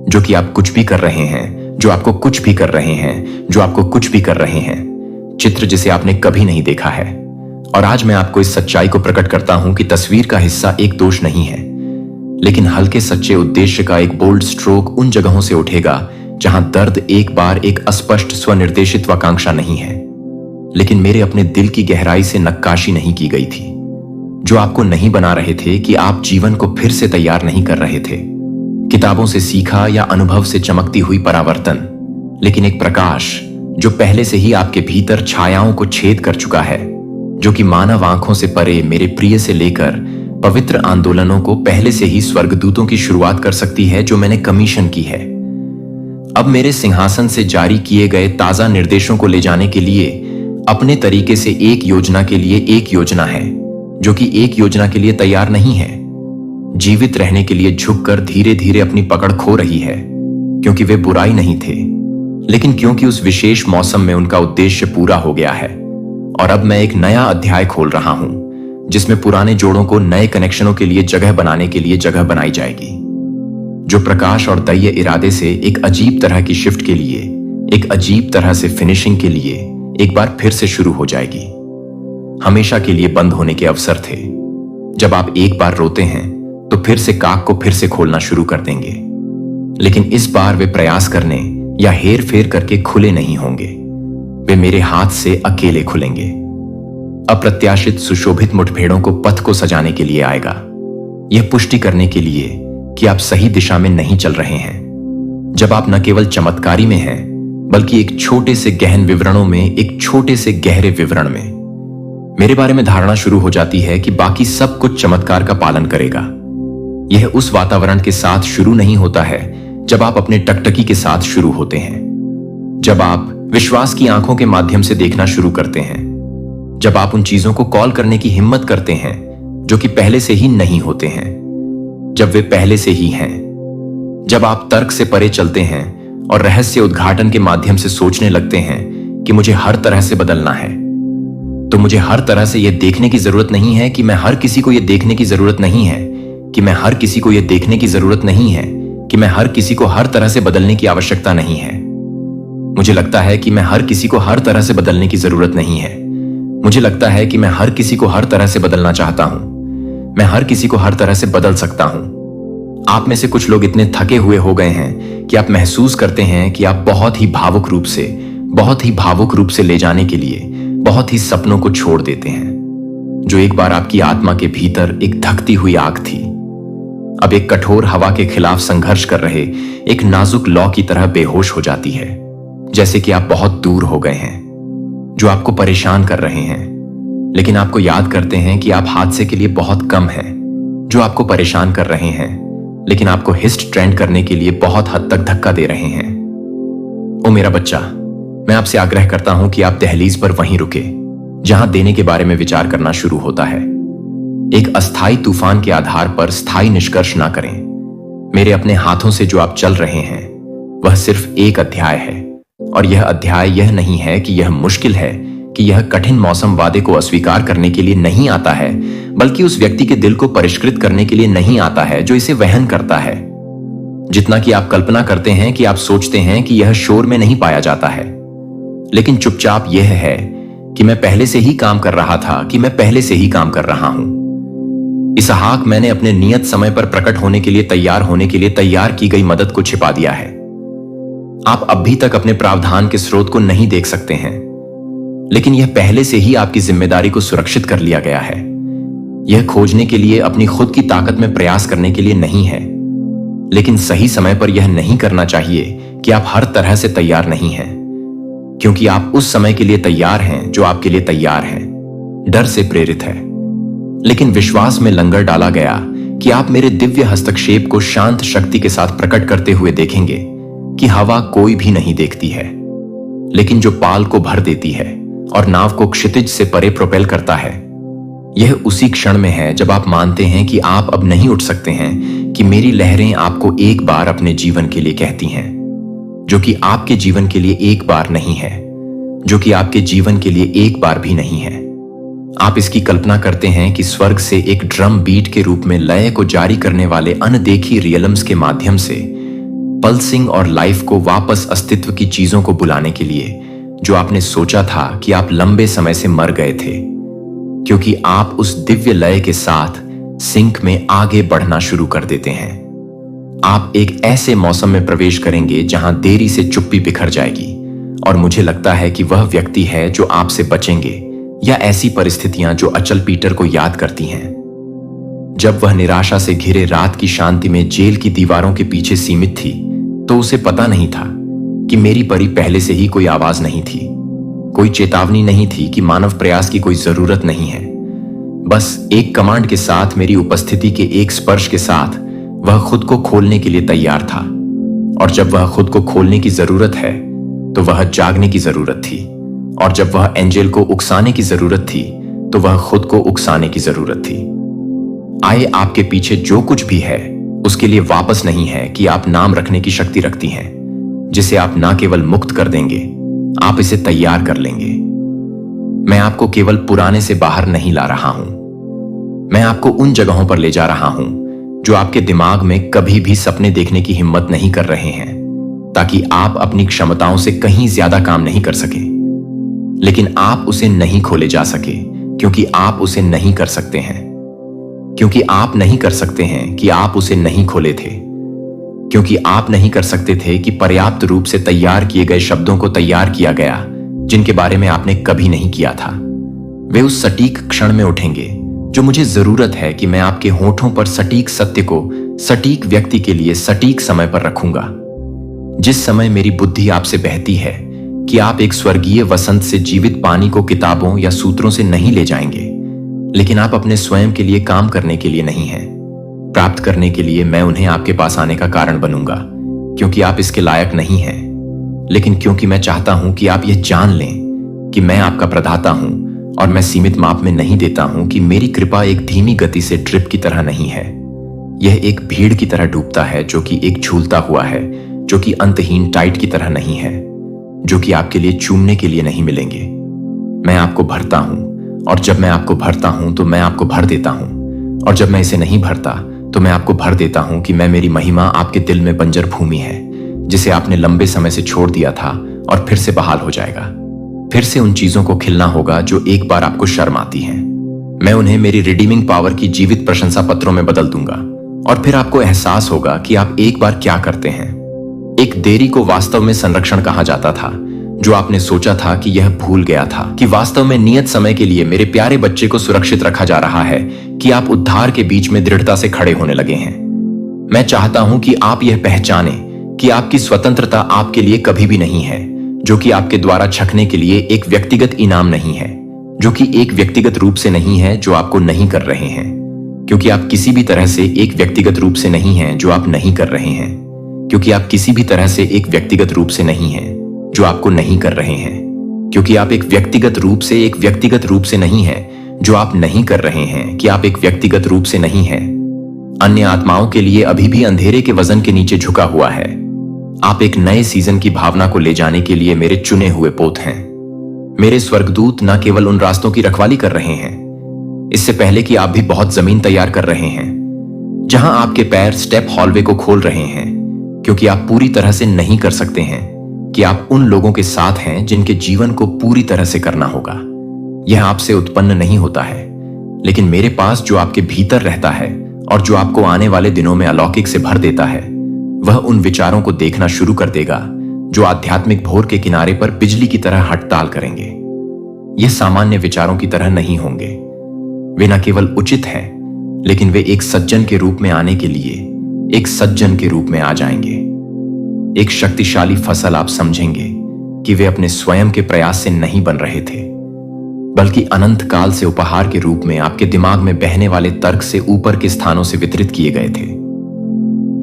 जो कि आप कुछ भी कर रहे हैं, जो आपको कुछ भी कर रहे हैं, जो आपको कुछ भी कर रहे हैं, चित्र जिसे आपने कभी नहीं देखा है। और आज मैं आपको इस सच्चाई को प्रकट करता हूं कि तस्वीर का हिस्सा एक दोष नहीं है, लेकिन हल्के सच्चे उद्देश्य का एक बोल्ड स्ट्रोक उन जगहों से उठेगा जहां दर्द एक बार एक अस्पष्ट स्वनिर्देशित आकांक्षा नहीं है, लेकिन मेरे अपने दिल की गहराई से नक्काशी नहीं की गई थी, जो आपको नहीं बना रहे थे कि आप जीवन को फिर से तैयार नहीं कर रहे थे। किताबों से सीखा या अनुभव से चमकती हुई परावर्तन, लेकिन एक प्रकाश जो पहले से ही आपके भीतर छायाओं को छेद कर चुका है, जो कि मानव आंखों से परे मेरे प्रिय से लेकर पवित्र आंदोलनों को पहले से ही स्वर्गदूतों की शुरुआत कर सकती है, जो मैंने कमीशन की है। अब मेरे सिंहासन से जारी किए गए ताजा निर्देशों को ले जाने के लिए अपने तरीके से एक योजना के लिए एक योजना है, जो कि एक योजना के लिए तैयार नहीं है। जीवित रहने के लिए झुककर धीरे धीरे अपनी पकड़ खो रही है, क्योंकि वे बुराई नहीं थे, लेकिन क्योंकि उस विशेष मौसम में उनका उद्देश्य पूरा हो गया है। और अब मैं एक नया अध्याय खोल रहा हूं, जिसमें पुराने जोड़ों को नए कनेक्शनों के लिए जगह बनाने के लिए जगह बनाई जाएगी, जो प्रकाश और दह्य इरादे से एक अजीब तरह की शिफ्ट के लिए, एक अजीब तरह से फिनिशिंग के लिए एक बार फिर से शुरू हो जाएगी। हमेशा के लिए बंद होने के अवसर थे। जब आप एक बार रोते हैं, तो फिर से काक को फिर से खोलना शुरू कर देंगे, लेकिन इस बार वे प्रयास करने या हेर फेर करके खुले नहीं होंगे। वे मेरे हाथ से अकेले खुलेंगे। अप्रत्याशित सुशोभित मुठभेड़ों को पथ को सजाने के लिए आएगा, यह पुष्टि करने के लिए कि आप सही दिशा में नहीं चल रहे हैं। जब आप न केवल चमत्कारी में हैं, बल्कि एक छोटे से गहन विवरणों में, एक छोटे से गहरे विवरण में मेरे बारे में धारणा शुरू हो जाती है कि बाकी सब कुछ चमत्कार का पालन करेगा। यह उस वातावरण के साथ शुरू नहीं होता है जब आप अपने टकटकी के साथ शुरू होते हैं, जब आप विश्वास की आंखों के माध्यम से देखना शुरू करते हैं, जब आप उन चीजों को कॉल करने की हिम्मत करते हैं जो कि पहले से ही नहीं होते हैं, जब वे पहले से ही हैं, जब आप तर्क से परे चलते हैं और रहस्य उद्घाटन के माध्यम से सोचने लगते हैं कि मुझे हर तरह से बदलना है, तो मुझे हर तरह से यह देखने की जरूरत नहीं है कि मैं हर किसी को यह देखने की जरूरत नहीं है कि मैं हर किसी को यह देखने की जरूरत नहीं है कि मैं हर किसी को हर तरह से बदलने की आवश्यकता नहीं है। मुझे लगता है कि मैं हर किसी को हर तरह से बदलने की जरूरत नहीं है। मुझे लगता है कि मैं हर किसी को हर तरह से बदलना चाहता हूं। मैं हर किसी को हर तरह से बदल सकता हूं। आप में से कुछ लोग इतने थके हुए हो गए हैं कि आप महसूस करते हैं कि आप बहुत ही भावुक रूप से ले जाने के लिए बहुत ही सपनों को छोड़ देते हैं, जो एक बार आपकी आत्मा के भीतर एक धकती हुई आग थी, अब एक कठोर हवा के खिलाफ संघर्ष कर रहे एक नाजुक लौ की तरह बेहोश हो जाती है, जैसे कि आप बहुत दूर हो गए हैं, जो आपको परेशान कर रहे हैं, लेकिन आपको याद करते हैं कि आप हादसे के लिए बहुत कम हैं, जो आपको परेशान कर रहे हैं, लेकिन आपको हिस्ट ट्रेंड करने के लिए बहुत हद तक धक्का दे रहे हैं। ओ मेरा बच्चा, मैं आपसे आग्रह करता हूं कि आप दहलीज पर वहीं रुके जहां देने के बारे में विचार करना शुरू होता है। एक अस्थायी तूफान के आधार पर स्थायी निष्कर्ष ना करें। मेरे अपने हाथों से जो आप चल रहे हैं वह सिर्फ एक अध्याय है, और यह अध्याय यह नहीं है कि यह मुश्किल है, कि यह कठिन मौसम वादे को अस्वीकार करने के लिए नहीं आता है, बल्कि उस व्यक्ति के दिल को परिष्कृत करने के लिए नहीं आता है जो इसे वहन करता है। जितना कि आप कल्पना करते हैं कि आप सोचते हैं कि यह शोर में नहीं पाया जाता है, लेकिन चुपचाप यह है कि मैं पहले से ही काम कर रहा था, कि मैं पहले से ही काम कर रहा हूं। इसहाक, मैंने अपने नियत समय पर प्रकट होने के लिए तैयार की गई मदद को छिपा दिया है। आप अब भी तक अपने प्रावधान के स्रोत को नहीं देख सकते हैं, लेकिन यह पहले से ही आपकी जिम्मेदारी को सुरक्षित कर लिया गया है। यह खोजने के लिए अपनी खुद की ताकत में प्रयास करने के लिए नहीं है, लेकिन सही समय पर यह नहीं करना चाहिए कि आप हर तरह से तैयार नहीं हैं, क्योंकि आप उस समय के लिए तैयार हैं जो आपके लिए तैयार है, डर से प्रेरित है, लेकिन विश्वास में लंगर डाला गया कि आप मेरे दिव्य हस्तक्षेप को शांत शक्ति के साथ प्रकट करते हुए देखेंगे कि हवा कोई भी नहीं देखती है, लेकिन जो पाल को भर देती है और नाव को क्षितिज से परे प्रोपेल करता है। यह उसी क्षण में है जब आप मानते हैं कि आप अब नहीं उठ सकते हैं, कि मेरी लहरें आपको एक बार अपने जीवन के लिए कहती हैं, जो कि आपके जीवन के लिए एक बार नहीं है, जो कि आपके जीवन के लिए एक बार भी नहीं है। आप इसकी कल्पना करते हैं कि स्वर्ग से एक ड्रम बीट के रूप में लय को जारी करने वाले अनदेखी रियलम्स के माध्यम से पल्सिंग और लाइफ को वापस अस्तित्व की चीजों को बुलाने के लिए, जो आपने सोचा था कि आप लंबे समय से मर गए थे, क्योंकि आप उस दिव्य लय के साथ सिंक में आगे बढ़ना शुरू कर देते हैं। आप एक ऐसे मौसम में प्रवेश करेंगे जहां देरी से चुप्पी बिखर जाएगी, और मुझे लगता है कि वह व्यक्ति है जो आपसे बचेंगे, या ऐसी परिस्थितियां जो अचल पीटर को याद करती हैं। जब वह निराशा से घिरे रात की शांति में जेल की दीवारों के पीछे सीमित थी, तो उसे पता नहीं था कि मेरी परी पहले से ही कोई आवाज नहीं थी, कोई चेतावनी नहीं थी कि मानव प्रयास की कोई जरूरत नहीं है। बस एक कमांड के साथ, मेरी उपस्थिति के एक स्पर्श के साथ वह खुद को खोलने के लिए तैयार था। और जब वह खुद को खोलने की जरूरत है, तो वह जागने की जरूरत थी, और जब वह एंजेल को उकसाने की जरूरत थी, तो वह खुद को उकसाने की जरूरत थी। आए, आपके पीछे जो कुछ भी है उसके लिए वापस नहीं है कि आप नाम रखने की शक्ति रखती हैं, जिसे आप ना केवल मुक्त कर देंगे, आप इसे तैयार कर लेंगे। मैं आपको केवल पुराने से बाहर नहीं ला रहा हूं, मैं आपको उन जगहों पर ले जा रहा हूं जो आपके दिमाग में कभी भी सपने देखने की हिम्मत नहीं कर रहे हैं, ताकि आप अपनी क्षमताओं से कहीं ज्यादा काम नहीं कर सके। लेकिन आप उसे नहीं खोले जा सके, क्योंकि आप उसे नहीं कर सकते हैं, क्योंकि आप नहीं कर सकते हैं कि आप उसे नहीं खोले थे, क्योंकि आप नहीं कर सकते थे कि पर्याप्त रूप से तैयार किए गए शब्दों को तैयार किया गया जिनके बारे में आपने कभी नहीं किया था। वे उस सटीक क्षण में उठेंगे जो मुझे जरूरत है कि मैं आपके होठों पर सटीक सत्य को सटीक व्यक्ति के लिए सटीक समय पर रखूंगा। जिस समय मेरी बुद्धि आपसे बहती है कि आप एक स्वर्गीय वसंत से जीवित पानी को किताबों या सूत्रों से नहीं ले जाएंगे, लेकिन आप अपने स्वयं के लिए काम करने के लिए नहीं हैं, प्राप्त करने के लिए मैं उन्हें आपके पास आने का कारण बनूंगा, क्योंकि आप इसके लायक नहीं हैं, लेकिन क्योंकि मैं चाहता हूं कि आप यह जान लें कि मैं आपका प्रदाता हूं, और मैं सीमित माप में नहीं देता हूं कि मेरी कृपा एक धीमी गति से ड्रिप की तरह नहीं है। यह एक भीड़ की तरह डूबता है, जो कि एक झूलता हुआ है, जो कि अंतहीन टाइट की तरह नहीं है, जो कि आपके लिए चूमने के लिए नहीं मिलेंगे। मैं आपको भरता हूं, और जब मैं आपको भरता हूं तो मैं आपको भर देता हूं, और जब मैं इसे नहीं भरता तो मैं आपको भर देता हूं कि मैं मेरी महिमा आपके दिल में बंजर भूमि है, जिसे आपने लंबे समय से छोड़ दिया था, और फिर से बहाल हो जाएगा। फिर से उन चीजों को खिलना होगा जो एक बार आपको शर्म आती हैं। मैं उन्हें मेरी रिडीमिंग पावर की जीवित प्रशंसा पत्रों में बदल दूंगा, और फिर आपको एहसास होगा कि आप एक बार क्या करते हैं। एक देरी को वास्तव में संरक्षण कहा जाता था, जो आपने सोचा था कि यह भूल गया था कि वास्तव में नियत समय के लिए मेरे प्यारे बच्चे को सुरक्षित रखा जा रहा है, कि आप उद्धार के बीच में दृढ़ता से खड़े होने लगे हैं। मैं चाहता हूं कि आप यह पहचानें कि आपकी स्वतंत्रता आपके लिए कभी भी नहीं है, जो कि आपके द्वारा छकने के लिए एक व्यक्तिगत इनाम नहीं है, जो कि एक व्यक्तिगत रूप से नहीं है जो आपको नहीं कर रहे हैं, क्योंकि आप किसी भी तरह से एक व्यक्तिगत रूप से नहीं हैं जो आप नहीं कर रहे हैं, क्योंकि आप किसी भी तरह से एक व्यक्तिगत रूप से नहीं हैं जो आपको नहीं कर रहे हैं, क्योंकि आप एक व्यक्तिगत रूप से नहीं हैं जो आप नहीं कर रहे हैं, कि आप एक व्यक्तिगत रूप से नहीं हैं अन्य आत्माओं के लिए अभी भी अंधेरे के वजन के नीचे झुका हुआ है। आप एक नए सीजन की भावना को ले जाने के लिए मेरे चुने हुए पोत हैं। मेरे स्वर्गदूत न केवल उन रास्तों की रखवाली कर रहे हैं, इससे पहले कि आप भी बहुत जमीन तैयार कर रहे हैं जहां आपके पैर स्टेप हॉलवे को खोल रहे हैं, क्योंकि आप पूरी तरह से नहीं कर सकते हैं कि आप उन लोगों के साथ हैं जिनके जीवन को पूरी तरह से करना होगा। यह आपसे उत्पन्न नहीं होता है, लेकिन मेरे पास जो आपके भीतर रहता है और जो आपको आने वाले दिनों में अलौकिक से भर देता है, वह उन विचारों को देखना शुरू कर देगा जो आध्यात्मिक भोर के किनारे पर बिजली की तरह हड़ताल करेंगे। यह सामान्य विचारों की तरह नहीं होंगे। वे न केवल उचित हैं, लेकिन वे एक सज्जन के रूप में आने के लिए एक सज्जन के रूप में आ जाएंगे। एक शक्तिशाली फसल आप समझेंगे कि वे अपने स्वयं के प्रयास से नहीं बन रहे थे, बल्कि अनंत काल से उपहार के रूप में आपके दिमाग में बहने वाले तर्क से ऊपर के स्थानों से वितरित किए गए थे।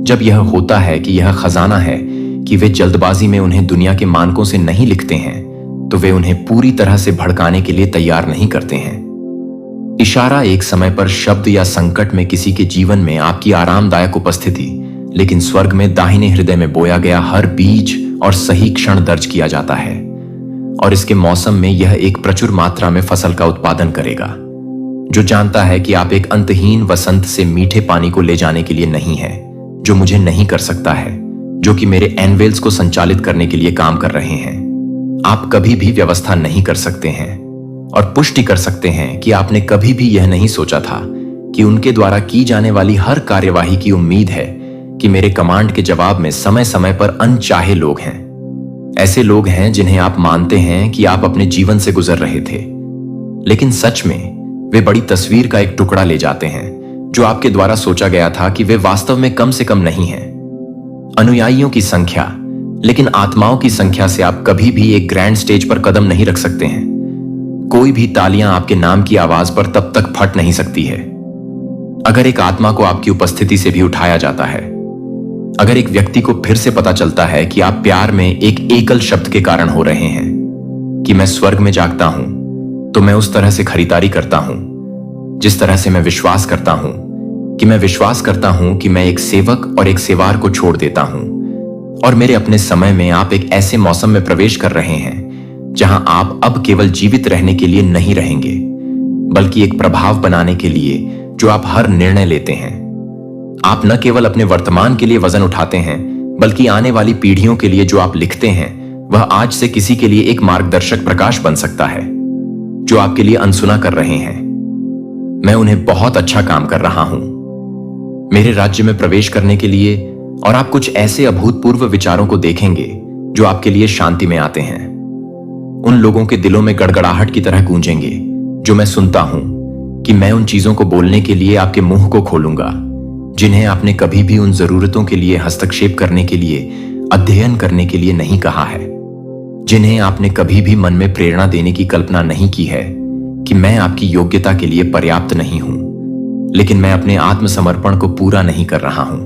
जब यह होता है कि यह खजाना है कि वे जल्दबाजी में उन्हें दुनिया के मानकों से नहीं लिखते हैं, तो वे उन्हें पूरी तरह से भड़काने के लिए तैयार नहीं करते हैं। इशारा एक समय पर शब्द या संकट में किसी के जीवन में आपकी आरामदायक उपस्थिति, लेकिन स्वर्ग में दाहिने हृदय में बोया गया हर बीज और सही क्षण दर्ज किया जाता है, और इसके मौसम में यह एक प्रचुर मात्रा में फसल का उत्पादन करेगा, जो जानता है कि आप एक अंतहीन वसंत से मीठे पानी को ले जाने के लिए नहीं है, जो मुझे नहीं कर सकता है, जो कि मेरे एनवेल्स को संचालित करने के लिए काम कर रहे हैं। आप कभी भी व्यवस्था नहीं कर सकते हैं और पुष्टि कर सकते हैं कि आपने कभी भी यह नहीं सोचा था कि उनके द्वारा की जाने वाली हर कार्यवाही की उम्मीद है कि मेरे कमांड के जवाब में समय समय पर अनचाहे लोग हैं। ऐसे लोग हैं जिन्हें आप मानते हैं कि आप अपने जीवन से गुजर रहे थे, लेकिन सच में वे बड़ी तस्वीर का एक टुकड़ा ले जाते हैं जो आपके द्वारा सोचा गया था कि वे वास्तव में कम से कम नहीं हैं। अनुयायियों की संख्या, लेकिन आत्माओं की संख्या से आप कभी भी एक ग्रैंड स्टेज पर कदम नहीं रख सकते हैं। कोई भी तालियां आपके नाम की आवाज पर तब तक फट नहीं सकती है अगर एक आत्मा को आपकी उपस्थिति से भी उठाया जाता है। अगर एक व्यक्ति को फिर से पता चलता है कि आप प्यार में एक एकल शब्द के कारण हो रहे हैं कि मैं स्वर्ग में जागता हूं, तो मैं उस तरह से खरीदारी करता हूं जिस तरह से मैं विश्वास करता हूं कि मैं एक सेवक और एक सेवार को छोड़ देता हूं, और मेरे अपने समय में आप एक ऐसे मौसम में प्रवेश कर रहे हैं जहां आप अब केवल जीवित रहने के लिए नहीं रहेंगे, बल्कि एक प्रभाव बनाने के लिए जो आप हर निर्णय लेते हैं। आप न केवल अपने वर्तमान के लिए वजन उठाते हैं, बल्कि आने वाली पीढ़ियों के लिए जो आप लिखते हैं वह आज से किसी के लिए एक मार्गदर्शक प्रकाश बन सकता है जो आपके लिए अनसुना कर रहे हैं। मैं उन्हें बहुत अच्छा काम कर रहा हूं मेरे राज्य में प्रवेश करने के लिए, और आप कुछ ऐसे अभूतपूर्व विचारों को देखेंगे जो आपके लिए शांति में आते हैं। उन लोगों के दिलों में गड़गड़ाहट की तरह गूंजेंगे जो मैं सुनता हूं कि मैं उन चीजों को बोलने के लिए आपके मुंह को खोलूंगा जिन्हें आपने कभी भी उन जरूरतों के लिए हस्तक्षेप करने के लिए, अध्ययन करने के लिए नहीं कहा है, जिन्हें आपने कभी भी मन में प्रेरणा देने की कल्पना नहीं की है कि मैं आपकी योग्यता के लिए पर्याप्त नहीं हूं, लेकिन मैं अपने आत्मसमर्पण को पूरा नहीं कर रहा हूं।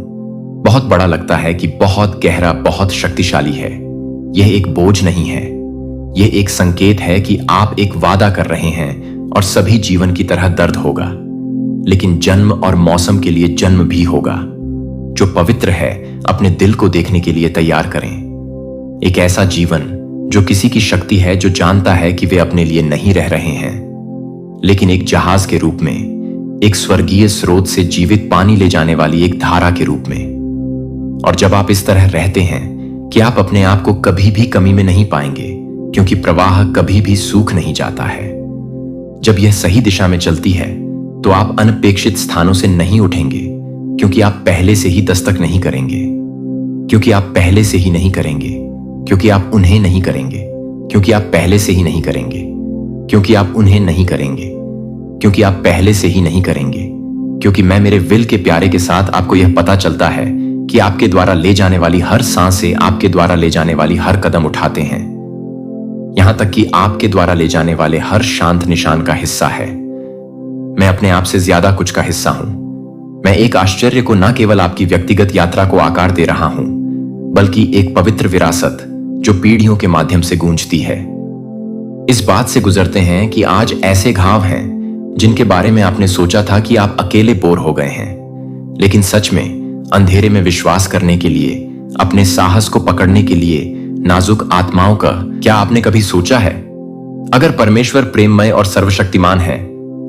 बहुत बड़ा लगता है कि बहुत गहरा, बहुत शक्तिशाली है। यह एक बोझ नहीं है, यह एक संकेत है कि आप एक वादा कर रहे हैं और सभी जीवन की तरह दर्द होगा, लेकिन जन्म और मौसम के लिए जन्म भी होगा। जो पवित्र है अपने दिल को देखने के लिए तैयार करें। एक ऐसा जीवन जो किसी की शक्ति है, जो जानता है कि वे अपने लिए नहीं रह रहे हैं, लेकिन एक जहाज के रूप में, एक स्वर्गीय स्रोत से जीवित पानी ले जाने वाली एक धारा के रूप में। और जब आप इस तरह रहते हैं कि आप अपने आप को कभी भी कमी में नहीं पाएंगे, क्योंकि प्रवाह कभी भी सूख नहीं जाता है। जब यह सही दिशा में चलती है तो आप अनपेक्षित स्थानों से नहीं उठेंगे, क्योंकि आप पहले से ही दस्तक नहीं करेंगे, क्योंकि आप पहले से ही नहीं करेंगे, क्योंकि आप उन्हें नहीं करेंगे, क्योंकि आप पहले से ही नहीं करेंगे, क्योंकि आप उन्हें नहीं करेंगे, क्योंकि आप पहले से ही नहीं करेंगे, क्योंकि मैं मेरे विल के प्यारे के साथ आपको यह पता चलता है कि आपके द्वारा ले जाने वाली हर सांसें आपके द्वारा ले जाने वाली हर कदम उठाते हैं, यहां तक कि आपके द्वारा ले जाने वाले हर शांत निशान का हिस्सा है। मैं अपने आप से ज्यादा कुछ का हिस्सा हूं, मैं एक आश्चर्य को न केवल आपकी व्यक्तिगत यात्रा को आकार दे रहा हूं, बल्कि एक पवित्र विरासत जो पीढ़ियों के माध्यम से गूंजती है। इस बात से गुजरते हैं कि आज ऐसे घाव हैं जिनके बारे में आपने सोचा था कि आप अकेले बोर हो गए हैं, लेकिन सच में अंधेरे में विश्वास करने के लिए, अपने साहस को पकड़ने के लिए नाजुक आत्माओं का क्या आपने कभी सोचा है? अगर परमेश्वर प्रेममय और सर्वशक्तिमान है,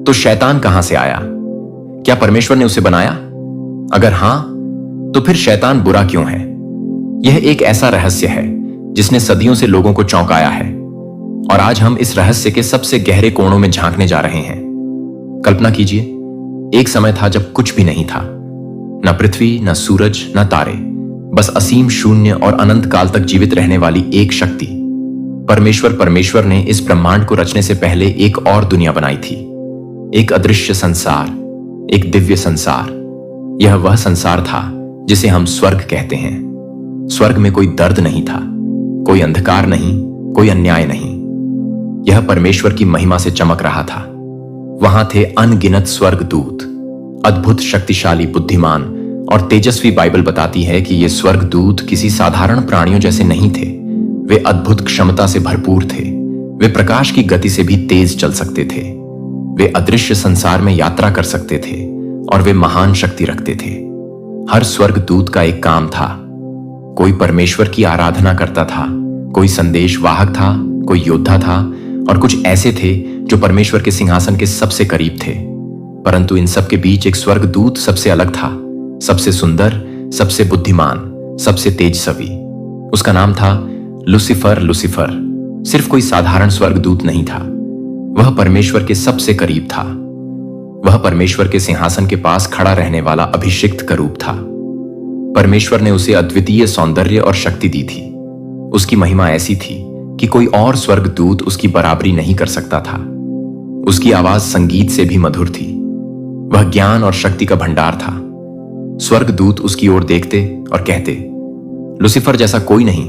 तो शैतान कहां से आया? क्या परमेश्वर ने उसे बनाया? अगर हां, तो फिर शैतान बुरा क्यों है? यह एक ऐसा रहस्य है जिसने सदियों से लोगों को चौंकाया है, और आज हम इस रहस्य के सबसे गहरे कोणों में झांकने जा रहे हैं। कल्पना कीजिए, एक समय था जब कुछ भी नहीं था, न पृथ्वी, न सूरज, न तारे, बस असीम शून्य और अनंत काल तक जीवित रहने वाली एक शक्ति। परमेश्वर ने इस ब्रह्मांड को रचने से पहले एक और दुनिया बनाई थी, एक अदृश्य संसार, एक दिव्य संसार। यह वह संसार था जिसे हम स्वर्ग कहते हैं। स्वर्ग में कोई दर्द नहीं था, कोई अंधकार नहीं, कोई अन्याय नहीं। यह परमेश्वर की महिमा से चमक रहा था। वहां थे अनगिनत स्वर्गदूत, अद्भुत, शक्तिशाली, बुद्धिमान और तेजस्वी। बाइबल बताती है कि ये स्वर्गदूत किसी साधारण प्राणियों जैसे नहीं थे। वे अद्भुत क्षमता से भरपूर थे। वे प्रकाश की गति से भी तेज चल सकते थे। वे अदृश्य संसार में यात्रा कर सकते थे और वे महान शक्ति रखते थे। हर स्वर्गदूत का एक काम था। कोई परमेश्वर की आराधना करता था, कोई संदेश वाहक था, कोई योद्धा था, और कुछ ऐसे थे जो परमेश्वर के सिंहासन के सबसे करीब थे। परंतु इन सब के बीच एक स्वर्गदूत सबसे अलग था, सबसे सुंदर, सबसे बुद्धिमान, सबसे तेजस्वी। उसका नाम था लूसीफर। लूसीफर सिर्फ कोई साधारण स्वर्गदूत नहीं था, वह परमेश्वर के सबसे करीब था। वह परमेश्वर के सिंहासन के पास खड़ा रहने वाला अभिषिक्त करूब था। परमेश्वर ने उसे अद्वितीय सौंदर्य और शक्ति दी थी। उसकी महिमा ऐसी थी कि कोई और स्वर्गदूत उसकी बराबरी नहीं कर सकता था। उसकी आवाज संगीत से भी मधुर थी। वह ज्ञान और शक्ति का भंडार था। स्वर्गदूत उसकी ओर देखते और कहते, लूसीफर जैसा कोई नहीं।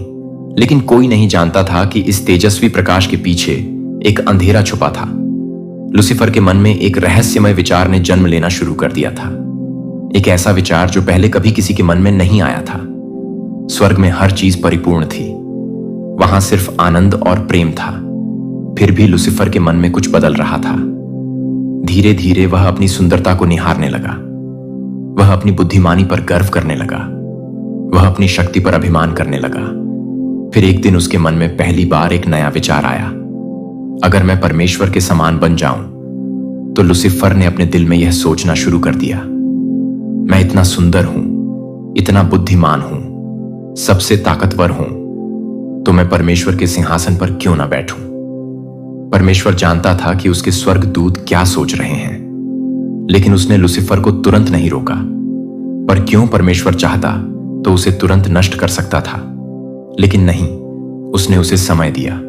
लेकिन कोई नहीं जानता था कि इस तेजस्वी प्रकाश के पीछे एक अंधेरा छुपा था। लूसीफर के मन में एक रहस्यमय विचार ने जन्म लेना शुरू कर दिया था। एक ऐसा विचार जो पहले कभी किसी के मन में नहीं आया था। स्वर्ग में हर चीज परिपूर्ण थी, वहां सिर्फ आनंद और प्रेम था। फिर भी लूसीफर के मन में कुछ बदल रहा था। धीरे धीरे वह अपनी सुंदरता को निहारने लगा। वह अपनी बुद्धिमानी पर गर्व करने लगा। वह अपनी शक्ति पर अभिमान करने लगा। फिर एक दिन उसके मन में पहली बार एक नया विचार आया, अगर मैं परमेश्वर के समान बन जाऊं। तो लूसीफर ने अपने दिल में यह सोचना शुरू कर दिया, मैं इतना सुंदर हूं, इतना बुद्धिमान हूं, सबसे ताकतवर हूं, तो मैं परमेश्वर के सिंहासन पर क्यों ना बैठूं। परमेश्वर जानता था कि उसके स्वर्गदूत क्या सोच रहे हैं, लेकिन उसने लूसीफर को तुरंत नहीं रोका। पर क्यों? परमेश्वर चाहता तो उसे तुरंत नष्ट कर सकता था, लेकिन नहीं, उसने उसे समय दिया।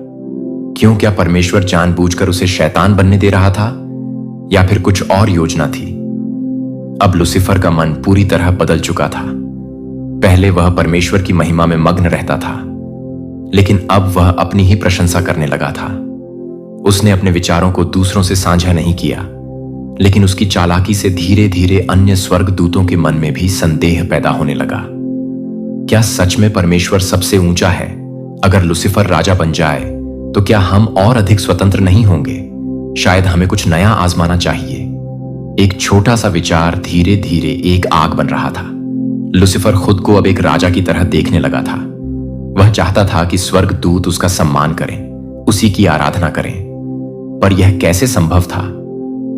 क्यों? क्या परमेश्वर जानबूझकर उसे शैतान बनने दे रहा था, या फिर कुछ और योजना थी? अब लूसीफर का मन पूरी तरह बदल चुका था। पहले वह परमेश्वर की महिमा में मग्न रहता था, लेकिन अब वह अपनी ही प्रशंसा करने लगा था। उसने अपने विचारों को दूसरों से साझा नहीं किया, लेकिन उसकी चालाकी से धीरे धीरे अन्य स्वर्गदूतों के मन में भी संदेह पैदा होने लगा। क्या सच में परमेश्वर सबसे ऊंचा है? अगर लूसीफर राजा बन जाए तो क्या हम और अधिक स्वतंत्र नहीं होंगे? शायद हमें कुछ नया आजमाना चाहिए। एक छोटा सा विचार धीरे धीरे एक आग बन रहा था। लूसीफर खुद को अब एक राजा की तरह देखने लगा था। वह चाहता था कि स्वर्गदूत उसका सम्मान करें, उसी की आराधना करें। पर यह कैसे संभव था?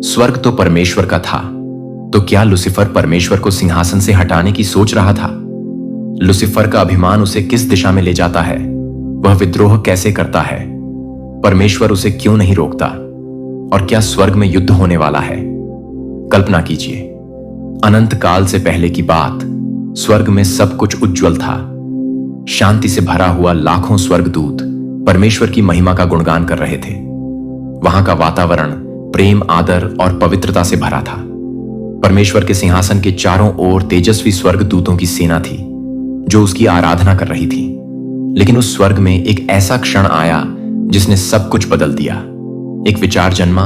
स्वर्ग तो परमेश्वर का था, तो क्या लूसीफर परमेश्वर को सिंहासन से हटाने की सोच रहा था? लूसीफर का अभिमान उसे किस दिशा में ले जाता है? वह विद्रोह कैसे करता है? परमेश्वर उसे क्यों नहीं रोकता? और क्या स्वर्ग में युद्ध होने वाला है? कल्पना कीजिए, अनंत काल से पहले की बात। स्वर्ग में सब कुछ उज्जवल था। शांति से भरा हुआ लाखों स्वर्गदूत परमेश्वर की महिमा का गुणगान कर रहे थे। वहां का वातावरण प्रेम, आदर और पवित्रता से भरा था। परमेश्वर के सिंहासन के चारों ओर तेजस्वी स्वर्गदूतों की सेना थी जो उसकी आराधना कर रही थी। लेकिन उस स्वर्ग में एक ऐसा क्षण आया जिसने सब कुछ बदल दिया। एक विचार जन्मा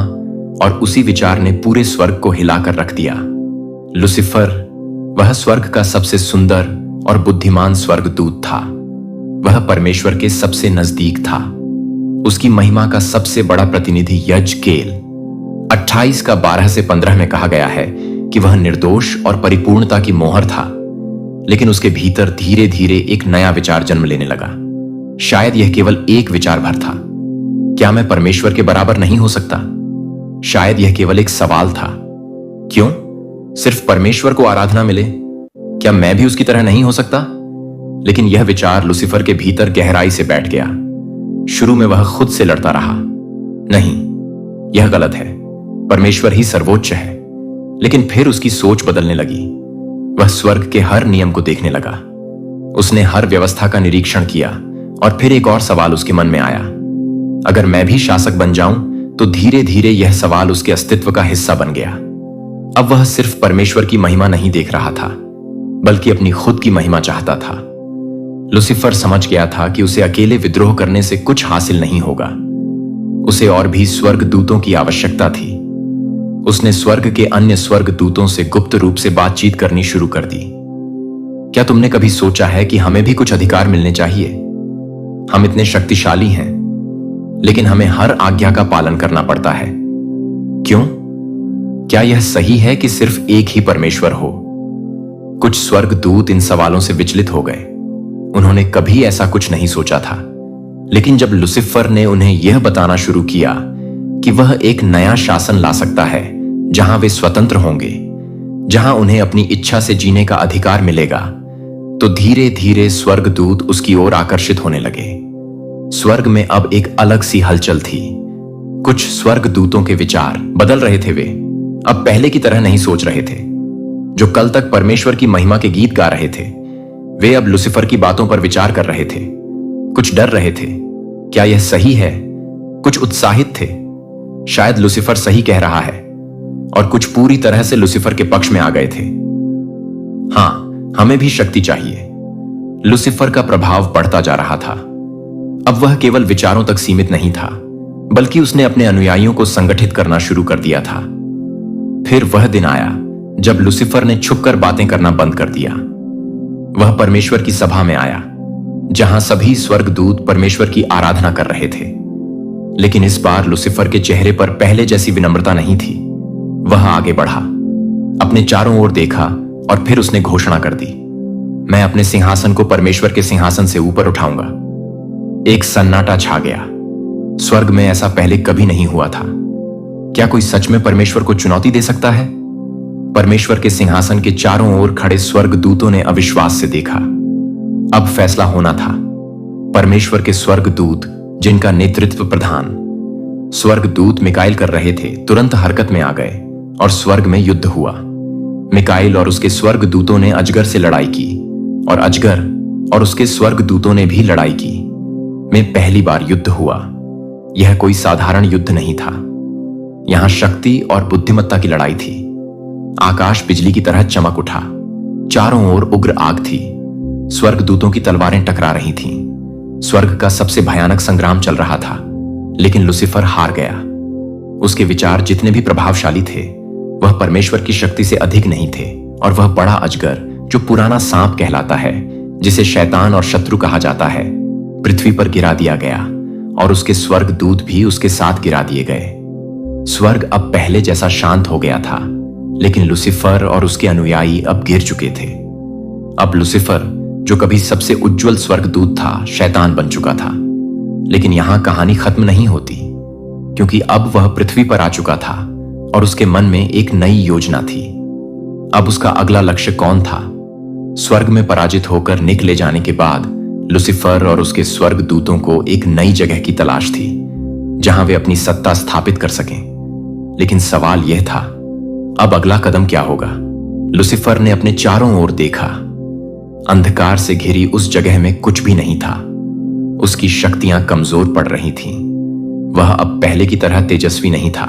और उसी विचार ने पूरे स्वर्ग को हिलाकर रख दिया। लूसीफर वह स्वर्ग का सबसे सुंदर और बुद्धिमान स्वर्गदूत था। वह परमेश्वर के सबसे नजदीक था। उसकी महिमा का सबसे बड़ा प्रतिनिधि यज्केल 28 का 12 से 15 में कहा गया है कि वह निर्दोष और परिपूर्णता की मोहर था, लेकिन उसके भीतर धीरे धीरे एक नया विचार जन्म लेने लगा। शायद यह केवल एक विचार भर था, क्या मैं परमेश्वर के बराबर नहीं हो सकता? शायद यह केवल एक सवाल था, क्यों सिर्फ परमेश्वर को आराधना मिले? क्या मैं भी उसकी तरह नहीं हो सकता? लेकिन यह विचार लूसीफर के भीतर गहराई से बैठ गया। शुरू में वह खुद से लड़ता रहा, नहीं, यह गलत है, परमेश्वर ही सर्वोच्च है। लेकिन फिर उसकी सोच बदलने लगी। वह स्वर्ग के हर नियम को देखने लगा। उसने हर व्यवस्था का निरीक्षण किया और फिर एक और सवाल उसके मन में आया, अगर मैं भी शासक बन जाऊं तो धीरे धीरे यह सवाल उसके अस्तित्व का हिस्सा बन गया। अब वह सिर्फ परमेश्वर की महिमा नहीं देख रहा था, बल्कि अपनी खुद की महिमा चाहता था। लूसीफर समझ गया था कि उसे अकेले विद्रोह करने से कुछ हासिल नहीं होगा। उसे और भी स्वर्ग दूतों की आवश्यकता थी। उसने स्वर्ग के अन्य स्वर्ग दूतों से गुप्त रूप से बातचीत करनी शुरू कर दी। क्या तुमने कभी सोचा है कि हमें भी कुछ अधिकार मिलने चाहिए? हम इतने शक्तिशाली हैं, लेकिन हमें हर आज्ञा का पालन करना पड़ता है। क्यों? क्या यह सही है कि सिर्फ एक ही परमेश्वर हो? कुछ स्वर्ग दूत इन सवालों से विचलित हो गए। उन्होंने कभी ऐसा कुछ नहीं सोचा था, लेकिन जब लूसीफर ने उन्हें यह बताना शुरू किया कि वह एक नया शासन ला सकता है जहां वे स्वतंत्र होंगे, जहां उन्हें अपनी इच्छा से जीने का अधिकार मिलेगा, तो धीरे धीरे स्वर्गदूत उसकी ओर आकर्षित होने लगे। स्वर्ग में अब एक अलग सी हलचल थी। कुछ स्वर्गदूतों के विचार बदल रहे थे। वे अब पहले की तरह नहीं सोच रहे थे। जो कल तक परमेश्वर की महिमा के गीत गा रहे थे, वे अब लूसीफर की बातों पर विचार कर रहे थे। कुछ डर रहे थे, क्या यह सही है? कुछ उत्साहित थे, शायद लूसीफर सही कह रहा है, और कुछ पूरी तरह से लूसीफर के पक्ष में आ गए थे। हां, हमें भी शक्ति चाहिए। लूसीफर का प्रभाव बढ़ता जा रहा था। अब वह केवल विचारों तक सीमित नहीं था, बल्कि उसने अपने अनुयायियों को संगठित करना शुरू कर दिया था। फिर वह दिन आया जब लूसीफर ने छुपकर बातें करना बंद कर दिया। वह परमेश्वर की सभा में आया, जहां सभी स्वर्गदूत परमेश्वर की आराधना कर रहे थे। लेकिन इस बार लूसीफर के चेहरे पर पहले जैसी विनम्रता नहीं थी। वह आगे बढ़ा, अपने चारों ओर देखा और फिर उसने घोषणा कर दी, मैं अपने सिंहासन को परमेश्वर के सिंहासन से ऊपर उठाऊंगा। एक सन्नाटा छा गया। स्वर्ग में ऐसा पहले कभी नहीं हुआ था। क्या कोई सच में परमेश्वर को चुनौती दे सकता है? परमेश्वर के सिंहासन के चारों ओर खड़े स्वर्गदूतों ने अविश्वास से देखा। अब फैसला होना था। परमेश्वर के स्वर्गदूत, जिनका नेतृत्व प्रधान स्वर्गदूत मिकाइल कर रहे थे, तुरंत हरकत में आ गए और स्वर्ग में युद्ध हुआ। मिकाइल और उसके स्वर्गदूतों ने अजगर से लड़ाई की, और अजगर और उसके स्वर्गदूतों ने भी लड़ाई की। में पहली बार युद्ध हुआ। यह कोई साधारण युद्ध नहीं था। यहां शक्ति और बुद्धिमत्ता की लड़ाई थी। आकाश बिजली की तरह चमक उठा। चारों ओर उग्र आग थी। स्वर्गदूतों की तलवारें टकरा रही थीं। स्वर्ग का सबसे भयानक संग्राम चल रहा था, लेकिन लूसीफर हार गया। उसके विचार जितने भी प्रभावशाली थे, वह परमेश्वर की शक्ति से अधिक नहीं थे, और वह बड़ा अजगर, जो पुराना सांप कहलाता है, जिसे शैतान और शत्रु कहा जाता है, पृथ्वी पर गिरा दिया गया, और उसके स्वर्गदूत भी उसके साथ गिरा दिए गए। स्वर्ग अब पहले जैसा शांत हो गया था, लेकिन लूसीफर और उसके अनुयायी अब गिर चुके थे। अब लूसीफर, जो कभी सबसे उज्जवल स्वर्गदूत था, शैतान बन चुका था। लेकिन यहां कहानी खत्म नहीं होती, क्योंकि अब वह पृथ्वी पर आ चुका था और उसके मन में एक नई योजना थी। अब उसका अगला लक्ष्य कौन था? स्वर्ग में पराजित होकर निक ले जाने के बाद लूसीफर और उसके स्वर्गदूतों को एक नई जगह की तलाश थी, जहां वे अपनी सत्ता स्थापित कर सकें। लेकिन सवाल यह था, अब अगला कदम क्या होगा? लूसीफर ने अपने चारों ओर देखा। अंधकार से घिरी उस जगह में कुछ भी नहीं था। उसकी शक्तियां कमजोर पड़ रही थीं। वह अब पहले की तरह तेजस्वी नहीं था।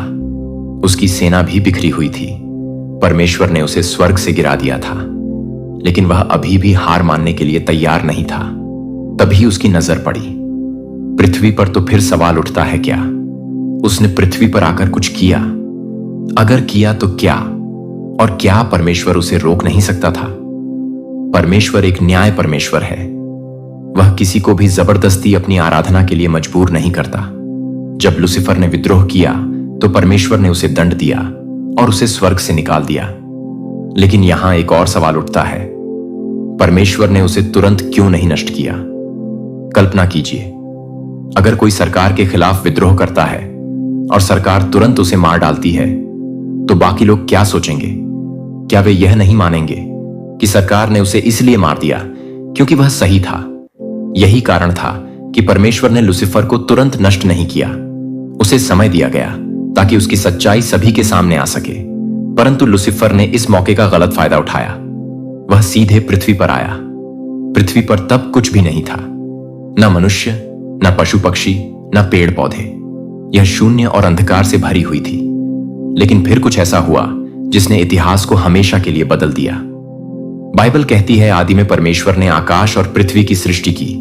उसकी सेना भी बिखरी हुई थी। परमेश्वर ने उसे स्वर्ग से गिरा दिया था, लेकिन वह अभी भी हार मानने के लिए तैयार नहीं था। तभी उसकी नजर पड़ी पृथ्वी पर। तो फिर सवाल उठता है, क्या उसने पृथ्वी पर आकर कुछ किया? अगर किया तो क्या? और क्या परमेश्वर उसे रोक नहीं सकता था? परमेश्वर एक न्याय परमेश्वर है। वह किसी को भी जबरदस्ती अपनी आराधना के लिए मजबूर नहीं करता। जब लूसीफर ने विद्रोह किया तो परमेश्वर ने उसे दंड दिया और उसे स्वर्ग से निकाल दिया। लेकिन यहां एक और सवाल उठता है, परमेश्वर ने उसे तुरंत क्यों नहीं नष्ट किया? कल्पना कीजिए, अगर कोई सरकार के खिलाफ विद्रोह करता है और सरकार तुरंत उसे मार डालती है तो बाकी लोग क्या सोचेंगे? क्या वे यह नहीं मानेंगे कि सरकार ने उसे इसलिए मार दिया क्योंकि वह सही था? यही कारण था कि परमेश्वर ने लूसीफर को तुरंत नष्ट नहीं किया। उसे समय दिया गया ताकि उसकी सच्चाई सभी के सामने आ सके। परंतु लूसीफर ने इस मौके का गलत फायदा उठाया। वह सीधे पृथ्वी पर आया। पृथ्वी पर तब कुछ भी नहीं था, न मनुष्य, न पशु पक्षी, न पेड़ पौधे। यह शून्य और अंधकार से भरी हुई थी। लेकिन फिर कुछ ऐसा हुआ जिसने इतिहास को हमेशा के लिए बदल दिया। बाइबल कहती है, आदि में परमेश्वर ने आकाश और पृथ्वी की सृष्टि की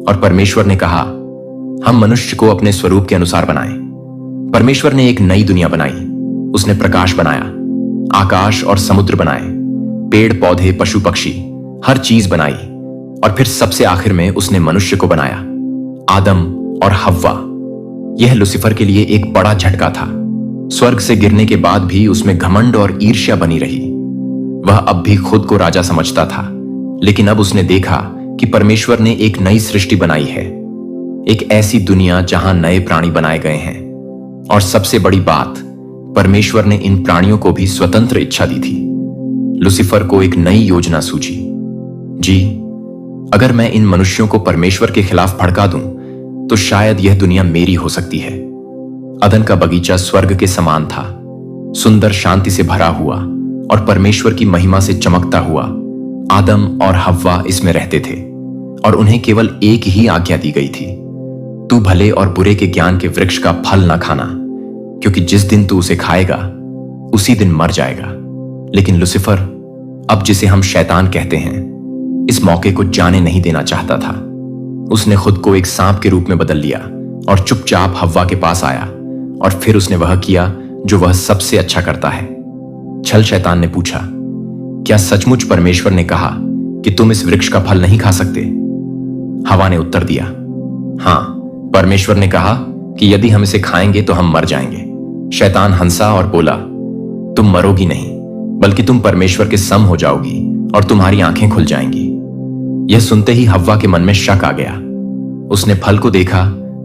और परमेश्वर ने कहा, हम मनुष्य को अपने स्वरूप के अनुसार बनाएं। परमेश्वर ने एक नई दुनिया बनाई। उसने प्रकाश बनाया, आकाश और समुद्र बनाए, पेड़ पौधे, पशु पक्षी, हर चीज बनाई। और फिर सबसे आखिर में उसने मनुष्य को बनाया, आदम और हव्वा। यह लूसीफर के लिए एक बड़ा झटका था। स्वर्ग से गिरने के बाद भी उसमें घमंड और ईर्ष्या बनी रही। वह अब भी खुद को राजा समझता था। लेकिन अब उसने देखा कि परमेश्वर ने एक नई सृष्टि बनाई है, एक ऐसी दुनिया जहां नए प्राणी बनाए गए हैं। और सबसे बड़ी बात, परमेश्वर ने इन प्राणियों को भी स्वतंत्र इच्छा दी थी। लूसीफर को एक नई योजना सूझी। जी, अगर मैं इन मनुष्यों को परमेश्वर के खिलाफ भड़का दूं तो शायद यह दुनिया मेरी हो सकती है। अदन का बगीचा स्वर्ग के समान था, सुंदर, शांति से भरा हुआ और परमेश्वर की महिमा से चमकता हुआ। आदम और हव्वा इसमें रहते थे और उन्हें केवल एक ही आज्ञा दी गई थी, तू भले और बुरे के ज्ञान के वृक्ष का फल न खाना, क्योंकि जिस दिन तू उसे खाएगा उसी दिन मर जाएगा। लेकिन लूसीफर, अब जिसे हम शैतान कहते हैं, इस मौके को जाने नहीं देना चाहता था। उसने खुद को एक सांप के रूप में बदल लिया और चुपचाप हव्वा के पास आया और फिर उसने वह किया जो वह सबसे अच्छा करता है। छल शैतान ने पूछा, क्या सचमुच परमेश्वर ने कहा कि तुम इस वृक्ष का फल नहीं खा सकते? हवा ने उत्तर दिया, हां, परमेश्वर ने कहा कि यदि हम इसे खाएंगे तो हम मर जाएंगे। शैतान हंसा और बोला, तुम मरोगी नहीं, बल्कि तुम परमेश्वर के सम हो जाओगी और तुम्हारी आंखें खुल जाएंगी। यह सुनते ही हव्वा के मन में शक आ गया। उसने फल को देखा,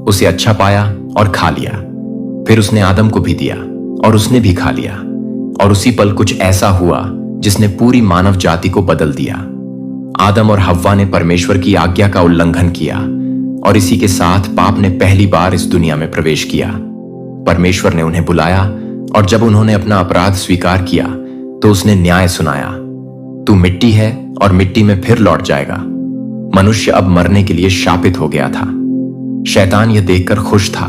उसे अच्छा पाया और खा लिया। फिर उसने आदम को भी दिया और उसने भी खा लिया। और उसी पल कुछ ऐसा हुआ जिसने पूरी मानव जाति को बदल दिया। आदम और हव्वा ने परमेश्वर की आज्ञा का उल्लंघन किया और इसी के साथ पाप ने पहली बार इस दुनिया में प्रवेश किया। परमेश्वर ने उन्हें बुलाया और जब उन्होंने अपना अपराध स्वीकार किया तो उसने न्याय सुनाया, तू मिट्टी है और मिट्टी में फिर लौट जाएगा। मनुष्य अब मरने के लिए शापित हो गया था। शैतान यह देखकर खुश था।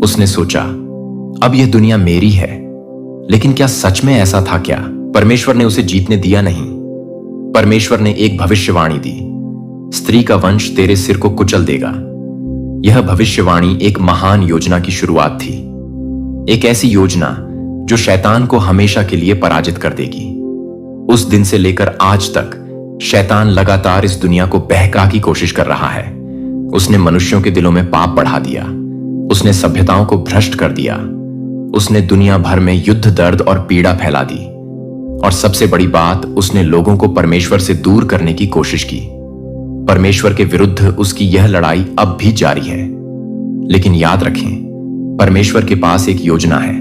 उसने सोचा, अब यह दुनिया मेरी है। लेकिन क्या सच में ऐसा था क्या? परमेश्वर ने उसे जीतने दिया नहीं। परमेश्वर ने एक भविष्यवाणी दी, स्त्री का वंश तेरे सिर को कुचल देगा। यह भविष्यवाणी एक महान योजना की शुरुआत थी, एक ऐसी योजना जो शैतान को हमेशा के लिए पराजित कर देगी। उस दिन से लेकर आज तक शैतान लगातार इस दुनिया को बहका की कोशिश कर रहा है। उसने मनुष्यों के दिलों में पाप बढ़ा दिया, उसने सभ्यताओं को भ्रष्ट कर दिया, उसने दुनिया भर में युद्ध, दर्द और पीड़ा फैला दी। और सबसे बड़ी बात, उसने लोगों को परमेश्वर से दूर करने की कोशिश की। परमेश्वर के विरुद्ध उसकी यह लड़ाई अब भी जारी है। लेकिन याद रखें, परमेश्वर के पास एक योजना है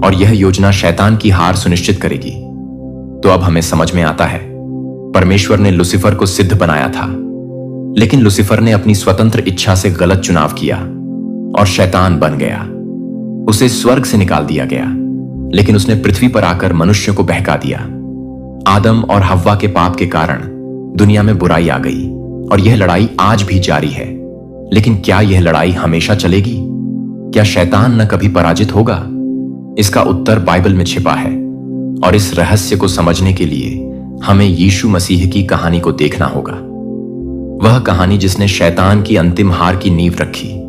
और यह योजना शैतान की हार सुनिश्चित करेगी। तो अब हमें समझ में आता है, परमेश्वर ने लूसीफर को सिद्ध बनाया था, लेकिन लूसीफर ने अपनी स्वतंत्र इच्छा से गलत चुनाव किया और शैतान बन गया। उसे स्वर्ग से निकाल दिया गया, लेकिन उसने पृथ्वी पर आकर मनुष्य को बहका दिया। आदम और हव्वा के पाप के कारण दुनिया में बुराई आ गई और यह लड़ाई आज भी जारी है। लेकिन क्या यह लड़ाई हमेशा चलेगी? क्या शैतान न कभी पराजित होगा? इसका उत्तर बाइबल में छिपा है और इस रहस्य को समझने के लिए हमें यीशु मसीह की कहानी को देखना होगा। वह कहानी जिसने शैतान की अंतिम हार की नींव रखी।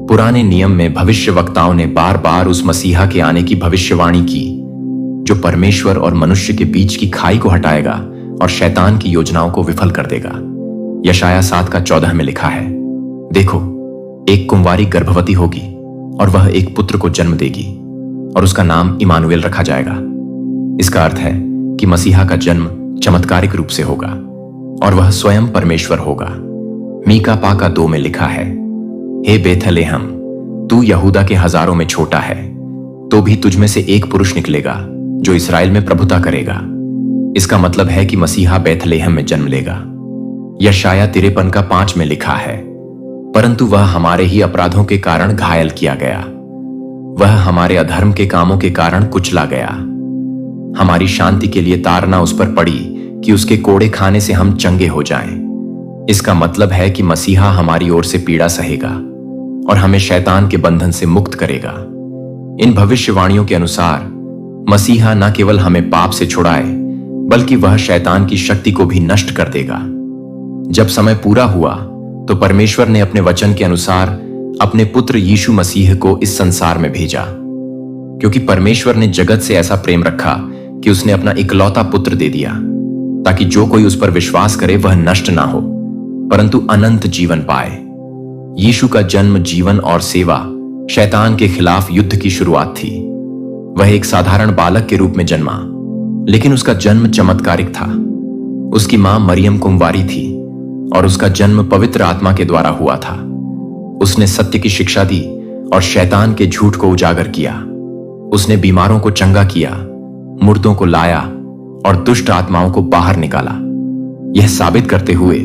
पुराने नियम में भविष्यवक्ताओं ने बार बार उस मसीहा के आने की भविष्यवाणी की जो परमेश्वर और मनुष्य के बीच की खाई को हटाएगा और शैतान की योजनाओं को विफल कर देगा। यशाया 7:14 में लिखा है, देखो, एक कुंवारी गर्भवती होगी और वह एक पुत्र को जन्म देगी और उसका नाम इमानुएल रखा जाएगा। इसका अर्थ है कि मसीहा का जन्म चमत्कारिक रूप से होगा और वह स्वयं परमेश्वर होगा। मीका 5:2 में लिखा है, हे बेथलेहम, तू यहूदा के हजारों में छोटा है, तो भी तुझ में से एक पुरुष निकलेगा जो इसराइल में प्रभुता करेगा। इसका मतलब है कि मसीहा बेथलेहम में जन्म लेगा। यशाया 53:5 में लिखा है, परंतु वह हमारे ही अपराधों के कारण घायल किया गया, वह हमारे अधर्म के कामों के कारण कुचला गया। हमारी शांति के लिए ताड़ना उस पर पड़ी कि उसके कोड़े खाने से हम चंगे हो जाएं। इसका मतलब है कि मसीहा हमारी ओर से पीड़ा सहेगा और हमें शैतान के बंधन से मुक्त करेगा। इन भविष्यवाणियों के अनुसार मसीहा न केवल हमें पाप से छुड़ाए, बल्कि वह शैतान की शक्ति को भी नष्ट कर देगा। जब समय पूरा हुआ तो परमेश्वर ने अपने वचन के अनुसार अपने पुत्र यीशु मसीह को इस संसार में भेजा, क्योंकि परमेश्वर ने जगत से ऐसा प्रेम रखा कि उसने अपना इकलौता पुत्र दे दिया, ताकि जो कोई उस पर विश्वास करे वह नष्ट ना हो, परंतु अनंत जीवन पाए। यीशु का जन्म, जीवन और सेवा शैतान के खिलाफ युद्ध की शुरुआत थी। वह एक साधारण बालक के रूप में जन्मा, लेकिन उसका जन्म चमत्कारिक था। उसकी मां मरियम कुंवारी थी और उसका जन्म पवित्र आत्मा के द्वारा हुआ था। उसने सत्य की शिक्षा दी और शैतान के झूठ को उजागर किया। उसने बीमारों को चंगा किया, मुर्दों को लाया और दुष्ट आत्माओं को बाहर निकाला, यह साबित करते हुए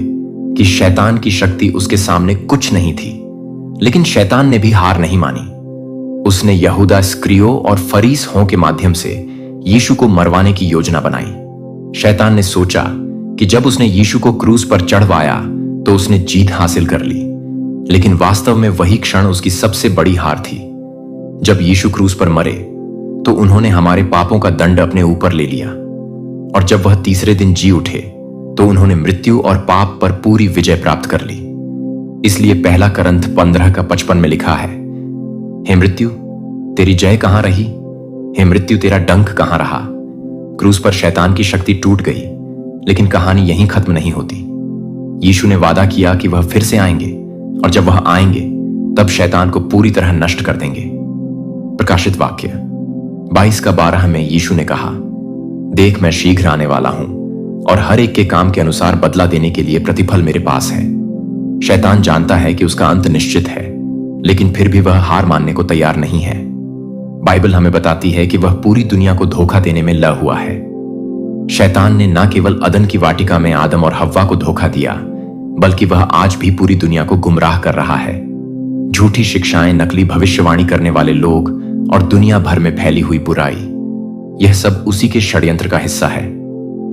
कि शैतान की शक्ति उसके सामने कुछ नहीं थी। लेकिन शैतान ने भी हार नहीं मानी। उसने यहूदा इस्करियोत और फरीसियों के माध्यम से यीशु को मरवाने की योजना बनाई। शैतान ने सोचा कि जब उसने यीशु को क्रूस पर चढ़वाया तो उसने जीत हासिल कर ली, लेकिन वास्तव में वही क्षण उसकी सबसे बड़ी हार थी। जब यीशु क्रूस पर मरे तो उन्होंने हमारे पापों का दंड अपने ऊपर ले लिया, और जब वह तीसरे दिन जी उठे तो उन्होंने मृत्यु और पाप पर पूरी विजय प्राप्त कर ली। इसलिए पहला करंथ 15:55 में लिखा है, हे मृत्यु, तेरी जय कहां रही? हे मृत्यु, तेरा डंक कहां रहा? क्रूस पर शैतान की शक्ति टूट गई, लेकिन कहानी यहीं खत्म नहीं होती। यीशु ने वादा किया कि वह फिर से आएंगे, और जब वह आएंगे तब शैतान को पूरी तरह नष्ट कर देंगे। प्रकाशित वाक्य 22:12 में यीशु ने कहा, देख, मैं शीघ्र आने वाला हूं और हर एक के काम के अनुसार बदला देने के लिए प्रतिफल मेरे पास है। शैतान जानता है कि उसका अंत निश्चित है, लेकिन फिर भी वह हार मानने को तैयार नहीं है। बाइबल हमें बताती है कि वह पूरी दुनिया को धोखा देने में लगा हुआ है। शैतान ने न केवल अदन की वाटिका में आदम और हव्वा को धोखा दिया, बल्कि वह आज भी पूरी दुनिया को गुमराह कर रहा है। झूठी शिक्षाएं, नकली भविष्यवाणी करने वाले लोग और दुनिया भर में फैली हुई बुराई, यह सब उसी के षड्यंत्र का हिस्सा है।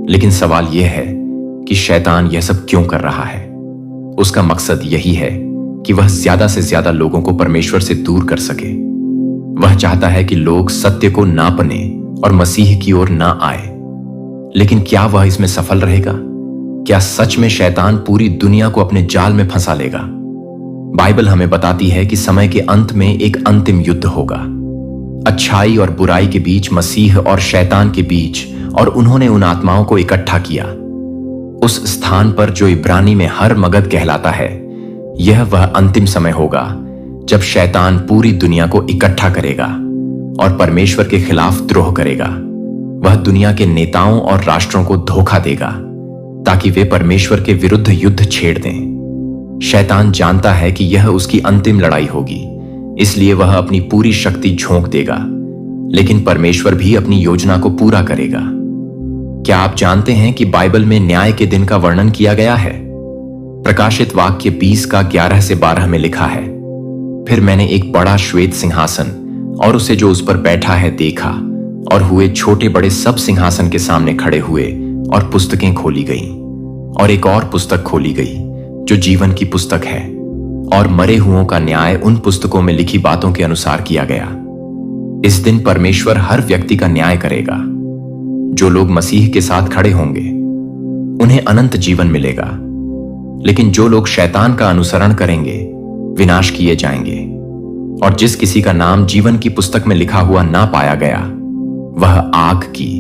लेकिन सवाल यह है कि शैतान यह सब क्यों कर रहा है? उसका मकसद यही है कि वह ज्यादा से ज्यादा लोगों को परमेश्वर से दूर कर सके। वह चाहता है कि लोग सत्य को ना पने और मसीह की ओर ना आए। लेकिन क्या वह इसमें सफल रहेगा? क्या सच में शैतान पूरी दुनिया को अपने जाल में फंसा लेगा? बाइबल हमें बताती है कि समय के अंत में एक अंतिम युद्ध होगा, अच्छाई और बुराई के बीच, मसीह और शैतान के बीच, और उन्होंने उन आत्माओं को इकट्ठा किया उस स्थान पर जो इब्रानी में हर मगद कहलाता है। यह वह अंतिम समय होगा जब शैतान पूरी दुनिया को इकट्ठा करेगा और परमेश्वर के खिलाफ द्रोह करेगा। वह दुनिया के नेताओं और राष्ट्रों को धोखा देगा ताकि वे परमेश्वर के विरुद्ध युद्ध छेड़ दें। शैतान जानता है कि यह उसकी अंतिम लड़ाई होगी, इसलिए वह अपनी पूरी शक्ति झोंक देगा, लेकिन परमेश्वर भी अपनी योजना को पूरा करेगा। क्या आप जानते हैं कि बाइबल में न्याय के दिन का वर्णन किया गया है? प्रकाशित वाक्य 20:11-12 में लिखा है, फिर मैंने एक बड़ा श्वेत सिंहासन और उसे जो उस पर बैठा है देखा, और हुए छोटे बड़े सब सिंहासन के सामने खड़े हुए, और पुस्तकें खोली गईं, और एक और पुस्तक खोली गई जो जीवन की पुस्तक है, और मरे हुओं का न्याय उन पुस्तकों में लिखी बातों के अनुसार किया गया। इस दिन परमेश्वर हर व्यक्ति का न्याय करेगा। जो लोग मसीह के साथ खड़े होंगे उन्हें अनंत जीवन मिलेगा, लेकिन जो लोग शैतान का अनुसरण करेंगे विनाश किए जाएंगे। और जिस किसी का नाम जीवन की पुस्तक में लिखा हुआ ना पाया गया वह आग की